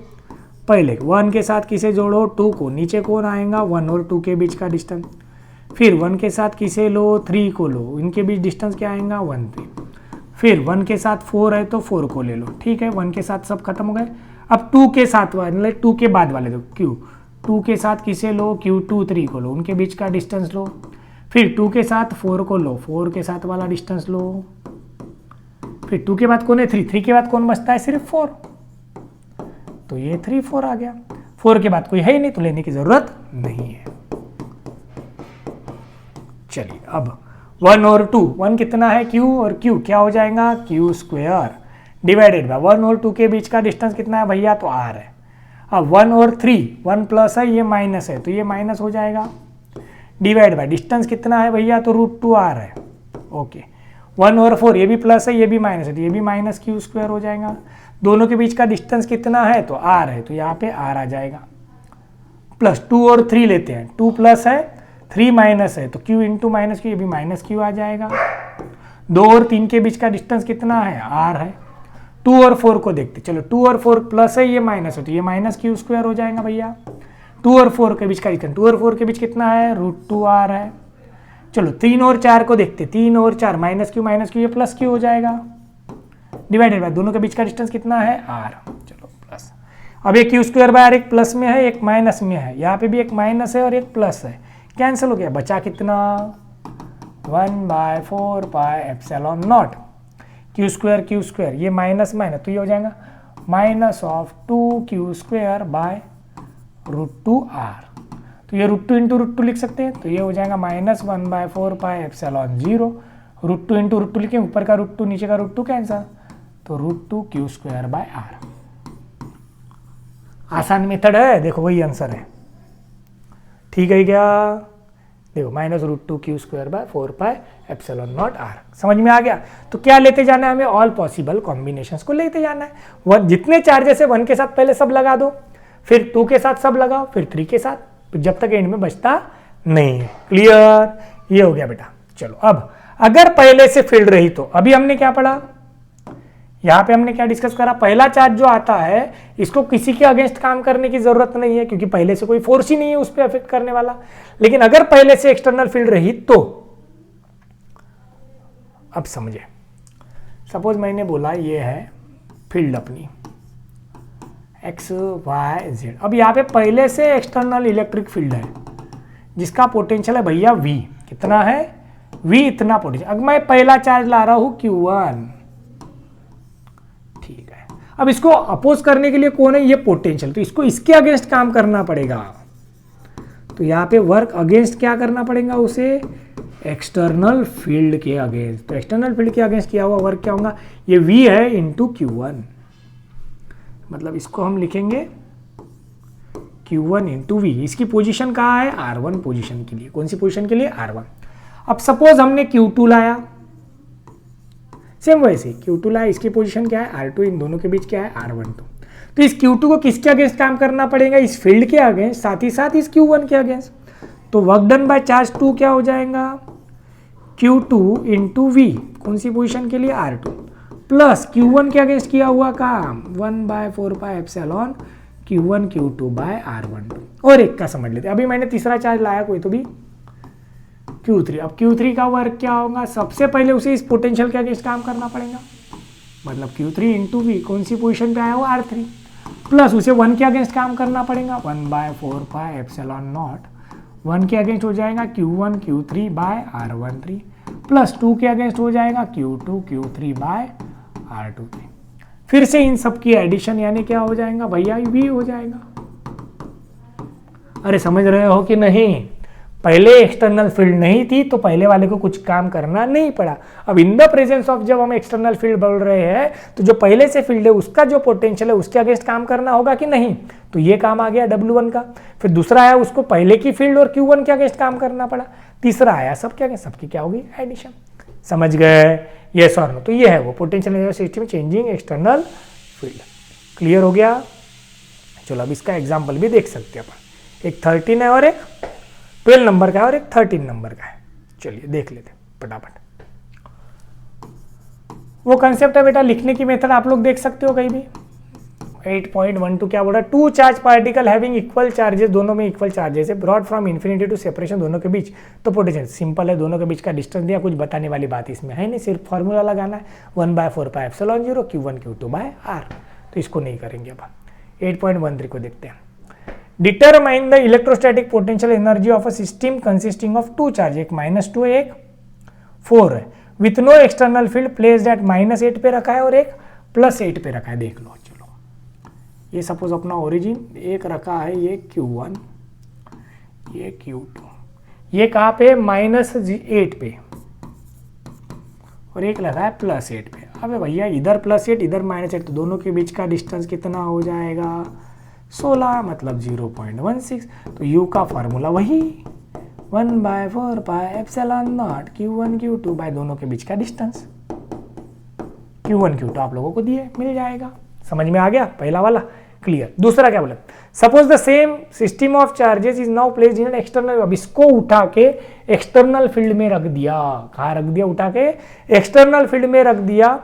पहले 1 के साथ किसे जोड़ो 2 को, नीचे कौन आएगा 1 और 2 के बीच का डिस्टेंस। फिर 1 के साथ किसे लो 3 को लो, इनके बीच डिस्टेंस क्या आएगा 1 3। फिर 1 के साथ 4 है तो 4 को ले लो। ठीक है, 1 के साथ सब खत्म हो गए। अब 2 के साथ मतलब 2 के बाद वाले दो Q, 2 के साथ किसे लो Q2 3 को लो, उनके बीच का डिस्टेंस लो। फिर 2 के साथ 4 को लो, 4 के साथ वाला डिस्टेंस लो। फिर 2 के बाद कौन है 3 के बाद कौन बचता है सिर्फ 4, तो ये 3 4 आ गया। 4 के बाद कोई है ही नहीं तो लेने की जरूरत नहीं है। चलिए अब 1 और 2, 1 कितना है Q और Q क्या हो जाएगा Q² डिवाइडेड बाय 1 और 2 के बीच का डिस्टेंस कितना है भैया, तो R है। अब 1 और 3, 1 प्लस है ये माइनस है तो ये माइनस हो जाएगा, डिवाइड बाय डिस्टेंस कितना है भैया, तो √2r है। ओके, 1 और 4 ये भी प्लस है ये भी माइनस है तो ये भी माइनस क्यू स्क्वायर हो जाएगा। दोनों के बीच का डिस्टेंस कितना है, तो r है तो यहाँ पे r आ जाएगा। प्लस 2 और 3 लेते हैं, 2 प्लस है 3 माइनस है तो q इंटू माइनस क्यू, ये भी माइनस क्यू आ जाएगा। 2 और 3 के बीच का डिस्टेंस कितना है, r है। 2 और 4 को देखते, चलो 2 और 4 प्लस है ये माइनस है तो ये माइनस क्यू स्क्वायर हो जाएगा भैया। 2 और 4 के बीच का डिस्टेंस, 2 और 4 के बीच कितना है, √2r है। चलो 3 और 4 को देखते, 3 और 4 माइनस क्यू ये प्लस क्यू हो जाएगा, डिवाइडेड बाय दोनों के बीच का डिस्टेंस कितना है, r। चलो प्लस, अब एक क्यू स्क्वायर बाय r एक प्लस में है एक माइनस में है, यहाँ पे भी एक माइनस है और एक प्लस है, कैंसिल हो गया, बचा कितना 1/4 pi epsilon not. Q square ये माइनस माइनस तो ये हो जाएगा minus of 2q square by √2r। तो ये √2 इंटू √2 लिख सकते हैं तो ये हो जाएगा -1/4 पाई एप्सिलॉन 0। √2 इंटू √2 लिखें, ऊपर का √2 नीचे का √2 कैंसिल, तो √2q स्क्वायर बाय r। आसान मेथड है, देखो वही आंसर है, ठीक है क्या, देखो -√2q square by 4 pi epsilon not r। समझ में आ गया। तो क्या लेते जाना है हमें, ऑल पॉसिबल कॉम्बिनेशंस को लेते जाना है। वन जितने चार्जेस है 1 के साथ पहले सब लगा दो, फिर 2 के साथ सब लगाओ, फिर 3 के साथ, तो जब तक एंड में बचता नहीं है। क्लियर, ये हो गया बेटा। चलो अब अगर पहले से फील्ड रही तो अभी हमने क्या पढ़ा, यहां पे हमने क्या डिस्कस करा, पहला चार्ज जो आता है इसको किसी के अगेंस्ट काम करने की जरूरत नहीं है क्योंकि पहले से कोई फोर्स ही नहीं है उस पर अफेक्ट करने वाला। लेकिन अगर पहले से एक्सटर्नल फील्ड रही तो, अब समझे, सपोज मैंने बोला ये है फील्ड अपनी x y z। अब यहाँ पे पहले से एक्सटर्नल इलेक्ट्रिक फील्ड है जिसका पोटेंशियल है भैया v, कितना है v, इतना पोटेंशियल। अब मैं पहला चार्ज ला रहा हूं q1, ठीक है। अब इसको अपोज करने के लिए कौन है, ये पोटेंशियल, तो इसको इसके अगेंस्ट काम करना पड़ेगा। तो यहाँ पे वर्क अगेंस्ट क्या करना पड़ेगा उसे, एक्सटर्नल फील्ड के अगेंस्ट। तो एक्सटर्नल फील्ड के अगेंस्ट किया हुआ वर्क क्या होगा, ये v है इंटू q1, मतलब इसको हम लिखेंगे q1 इंटू v। इसकी पोजीशन कहाँ है, r1 पोजीशन के लिए। कौन सी पोजीशन के लिए, r1। अब सपोज हमने q2 लाया, सेम वैसे q2 लाया, इसकी पोजीशन क्या है, r2, इन दोनों के बीच क्या है, r12। तो इस q2 को किसके अगेंस्ट काम करना पड़ेगा, इस फील्ड के अगेंस्ट, साथ ही साथ इस q1 के अगेंस्ट। तो वर्क डन बाय चार्ज 2 क्या हो जाएगा, q2 इंटू v, कौन सी पोजीशन के लिए, r2, प्लस q1 के अगेंस्ट किया हुआ काम 1/4 pi epsilon q1 q2 bye r12। और एक का समझ लेते, अभी मैंने तीसरा चार्ज लाया कोई तो भी q3। अब q3 का वर्क क्या होगा, सबसे पहले उसे इस पोटेंशियल के अगेंस्ट काम करना पड़ेगा, मतलब q3 इंटू वी, कौन सी पोजीशन पे आया हो, r3, प्लस उसे 1 के अगेंस्ट काम करना पड़ेगा 1/4 पाई एप्सिलॉन नॉट। 1 के अगेंस्ट हो जाएगा q1 q3 bye r13, plus 2 के अगेंस्ट हो जाएगा q2 q3 बाय r23। फिर से इन सब की एडिशन यानी क्या हो जाएगा भैया, v हो जाएगा। अरे समझ रहे हो कि नहीं, पहले एक्सटर्नल फील्ड नहीं थी तो पहले वाले को कुछ काम करना नहीं पड़ा। अब इन द प्रेजेंस ऑफ जब हम एक्सटर्नल फील्ड बोल रहे हैं तो जो पहले से फील्ड है उसका जो पोटेंशियल है उसके अगेंस्ट काम करना होगा कि नहीं, तो ये काम आ गया W1 का। फिर दूसरा आया उसको पहले की फील्ड और Q1 के अगेंस्ट काम करना पड़ा। तीसरा आया सब क्या, सबकी क्या होगी, एडिशन। समझ गए, यस और नो। तो ये है वो potential system changing external field. Clear हो गया। चलो अब इसका एग्जाम्पल भी देख सकते हैं अपन। एक 13 है और एक 12 नंबर का है और एक 13 नंबर का है। चलिए देख लेते फटाफट। वो कंसेप्ट है बेटा, लिखने की मेथड आप लोग देख सकते हो कहीं भी। 8.12 क्या बोला, 2 charge particle having equal charges, दोनों में इक्वल चार्जेस है, brought from infinity to separation, दोनों के बीच। तो पोटेंशियल सिंपल है, दोनों के बीच का डिस्टेंस दिया, कुछ बताने वाली बात इसमें है नहीं, सिर्फ फॉर्मूला लगाना है 1/4 pi epsilon 0 Q1 Q2 bye R। तो इसको नहीं करेंगे। अब 8.13 को देखते हैं। Determine the electrostatic potential energy of a system consisting of 2 charge, एक -2 है एक 4 है, with no external field placed at -8 पे रखा है और एक +8 पे रखा है। देख लो, चलो ये सपोज अपना ओरिजिन, एक रखा है ये Q1, ये Q2, ये कहाँ पे -8 पे और एक लगा है +8 पे। अबे भैया इधर +8 इधर -8, तो दोनों के बीच का डिस्टेंस कितना हो जाएगा, 16 मतलब 0.16। तो u का फॉर्मूला वही 1/4 pi epsilon not Q1 Q2 bye दोनों के बीच का डिस्टेंस। Q1 Q2 आप लोगों को दिए, मिल जाएगा। समझ में आ गया पहला वाला, क्लियर। दूसरा क्या बोला, suppose the same system of charges is now placed in external. अब इसको उठा के एक्सटर्नल फील्ड में रख दिया। कहाँ रख दिया, उठा के एक्सटर्नल फील्ड में रख दिया,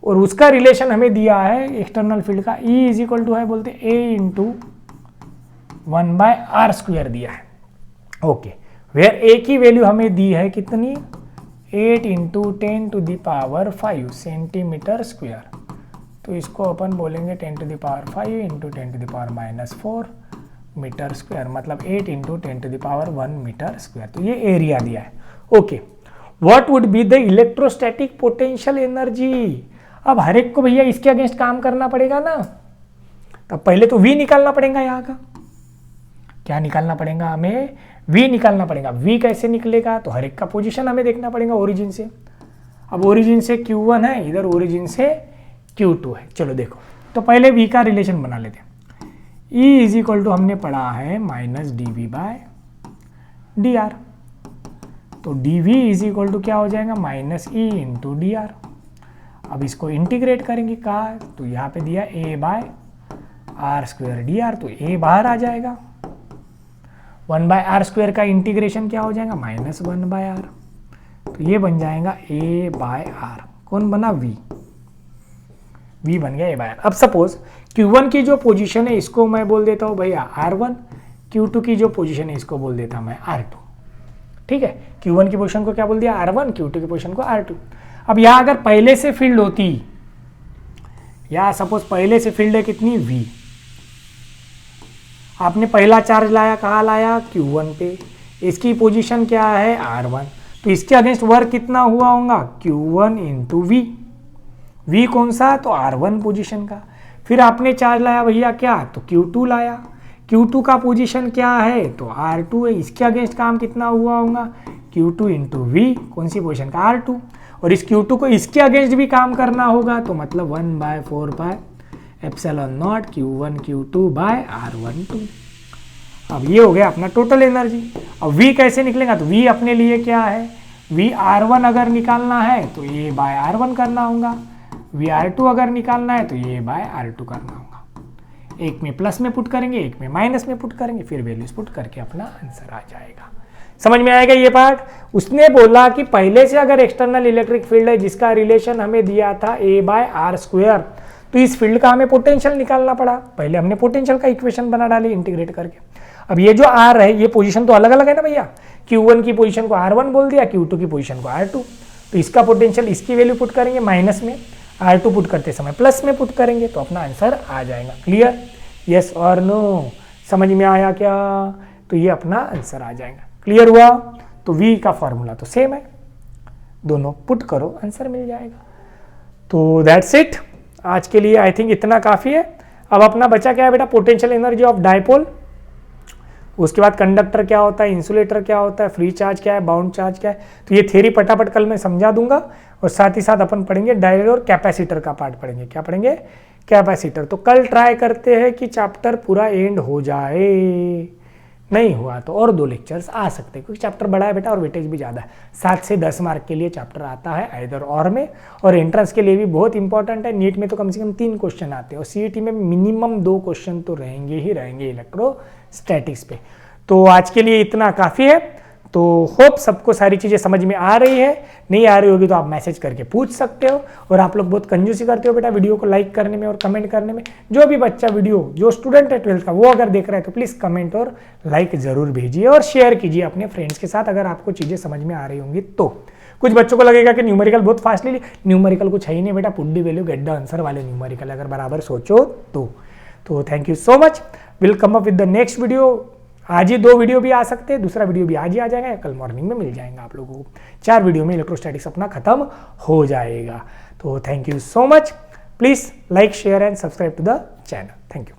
और उसका रिलेशन हमें दिया है एक्सटर्नल फील्ड का, E इज इक्वल टू है बोलते A इंटू 1/r² दिया है। ओके, वेयर A की वैल्यू हमें दी है कितनी, 8 इंटू 10⁵ सेंटीमीटर स्क्वायर। तो इसको अपन बोलेंगे 10⁵ इंटू 10⁻⁻4 मीटर स्क्वायर, मतलब 8 इंटू 10⁻1 मीटर स्क्वायर। तो ये एरिया दिया है। Okay, what would be the electrostatic potential energy. अब हर एक को भैया इसके अगेंस्ट काम करना पड़ेगा ना, तब पहले तो V निकालना पड़ेगा। यहाँ का क्या निकालना पड़ेगा हमें, V निकालना पड़ेगा। V कैसे निकलेगा, तो हर एक का पोजीशन हमें देखना पड़ेगा ओरिजिन से। अब ओरिजिन से Q1 है, इधर ओरिजिन से Q2 है। चलो देखो, तो पहले V का रिलेशन बना लेते हैं। E इज इक्वल टू हमने पढ़ा है -dV/dr। तो dV इज इक्वल टू क्या हो जाएगा, -E इंटू dr। अब इसको इंटीग्रेट करेंगे कहा, तो यहाँ पे दिया A/r² dr, तो A बाहर आ जाएगा। 1/r² का इंटीग्रेशन क्या हो जाएगा, -1/r। तो ये बन जाएगा A/r। कौन बना, V बन गया A/r। अब सपोज Q1 की जो पोजीशन है इसको मैं बोल देता हूँ भैया R1, Q2 की जो पोजीशन है इसको बोल देता मैं R2। ठीक है, Q1 की पोजीशन को क्या बोल दिया R1, Q2 की पोजीशन को R2। अब यहाँ अगर पहले से फील्ड होती, या सपोज पहले से फील्ड है कितनी, V। आपने पहला चार्ज लाया, कहाँ लाया, Q1 पे। इसकी पोजीशन क्या है R1, तो इसके अगेंस्ट वर्क कितना हुआ होगा, Q1 इंटू V। V कौन सा, तो R1 पोजीशन का। फिर आपने चार्ज लाया भैया क्या, तो Q2 लाया। Q2 का पोजीशन क्या है, तो R2 है। इसके अगेंस्ट काम कितना हुआ होगा, Q2 इंटू V, कौन सी पोजीशन का, R2। और इस Q2 को इसके अगेंस्ट भी काम करना होगा, तो मतलब 1/4 pi epsilon not Q1 Q2 bye R12। अब ये हो गया अपना टोटल एनर्जी। अब V कैसे निकलेगा, तो V अपने लिए क्या है, V R1 अगर निकालना है तो A बाय R1 करना होगा, V R2 अगर निकालना है तो A बाय R2 करना होगा। एक में प्लस में पुट करेंगे, एक में माइनस में पुट करेंगे, फिर वैल्यूज पुट करके अपना आंसर आ जाएगा। समझ में आएगा ये पार्ट। उसने बोला कि पहले से अगर एक्सटर्नल इलेक्ट्रिक फील्ड है जिसका रिलेशन हमें दिया था A/r², तो इस फील्ड का हमें पोटेंशियल निकालना पड़ा। पहले हमने पोटेंशियल का इक्वेशन बना डाली इंटीग्रेट करके। अब ये जो R है, ये पोजीशन तो अलग अलग है ना भैया, Q1 की पोजीशन को R1 बोल दिया, Q2 की पोजीशन को R2। तो इसका पोटेंशियल, इसकी वैल्यू पुट करेंगे माइनस में, R2 पुट करते समय प्लस में पुट करेंगे, तो अपना आंसर आ जाएगा। क्लियर, यस और नो, समझ में आया क्या, तो ये अपना आंसर आ जाएगा। क्लियर हुआ, तो V का फॉर्मूला तो सेम है, दोनों पुट करो आंसर मिल जाएगा। तो दैट्स इट, आज के लिए आई थिंक इतना काफ़ी है। अब अपना बचा क्या है बेटा, पोटेंशियल एनर्जी ऑफ डायपोल। उसके बाद कंडक्टर क्या होता है, इंसुलेटर क्या होता है, फ्री चार्ज क्या है, बाउंड चार्ज क्या है। तो ये थ्योरी पटापट कल मैं समझा दूंगा, और साथ ही साथ अपन पढ़ेंगे डायोड और कैपेसिटर का पार्ट पढ़ेंगे। क्या पढ़ेंगे, कैपेसिटर। तो कल ट्राई करते हैं कि चैप्टर पूरा एंड हो जाए, नहीं हुआ तो और 2 लेक्चर्स आ सकते हैं, क्योंकि चैप्टर बड़ा है बेटा और वेटेज भी ज़्यादा है। 7 से 10 मार्क के लिए चैप्टर आता है आइदर और में, और एंट्रेंस के लिए भी बहुत इंपॉर्टेंट है। नीट में तो कम से कम 3 क्वेश्चन आते हैं, और सीईटी में मिनिमम 2 क्वेश्चन तो रहेंगे ही रहेंगे इलेक्ट्रोस्टैटिक्स पे। तो आज के लिए इतना काफ़ी है। तो होप सबको सारी चीज़ें समझ में आ रही है। नहीं आ रही होगी तो आप मैसेज करके पूछ सकते हो। और आप लोग बहुत कंजूसी करते हो बेटा वीडियो को लाइक करने में और कमेंट करने में। जो भी बच्चा वीडियो, जो स्टूडेंट है 12th का, वो अगर देख रहा है तो प्लीज़ कमेंट और लाइक ज़रूर भेजिए और शेयर कीजिए अपने फ्रेंड्स के साथ, अगर आपको चीज़ें समझ में आ रही होंगी तो। कुछ बच्चों को लगेगा कि न्यूमेरिकल बहुत फास्ट ले ली, न्यूमेरिकल कुछ है ही नहीं बेटा, put the value get the answer वाले न्यूमेरिकल अगर बराबर सोचो तो thank you so much. Will come up with the next video. आज ही 2 वीडियो भी आ सकते हैं, दूसरा वीडियो भी आज ही आ जाएगा या कल मॉर्निंग में मिल जाएगा आप लोगों को। 4 वीडियो में इलेक्ट्रोस्टैटिक्स अपना खत्म हो जाएगा। तो thank you so much. Please like, share and subscribe to the channel. Thank you.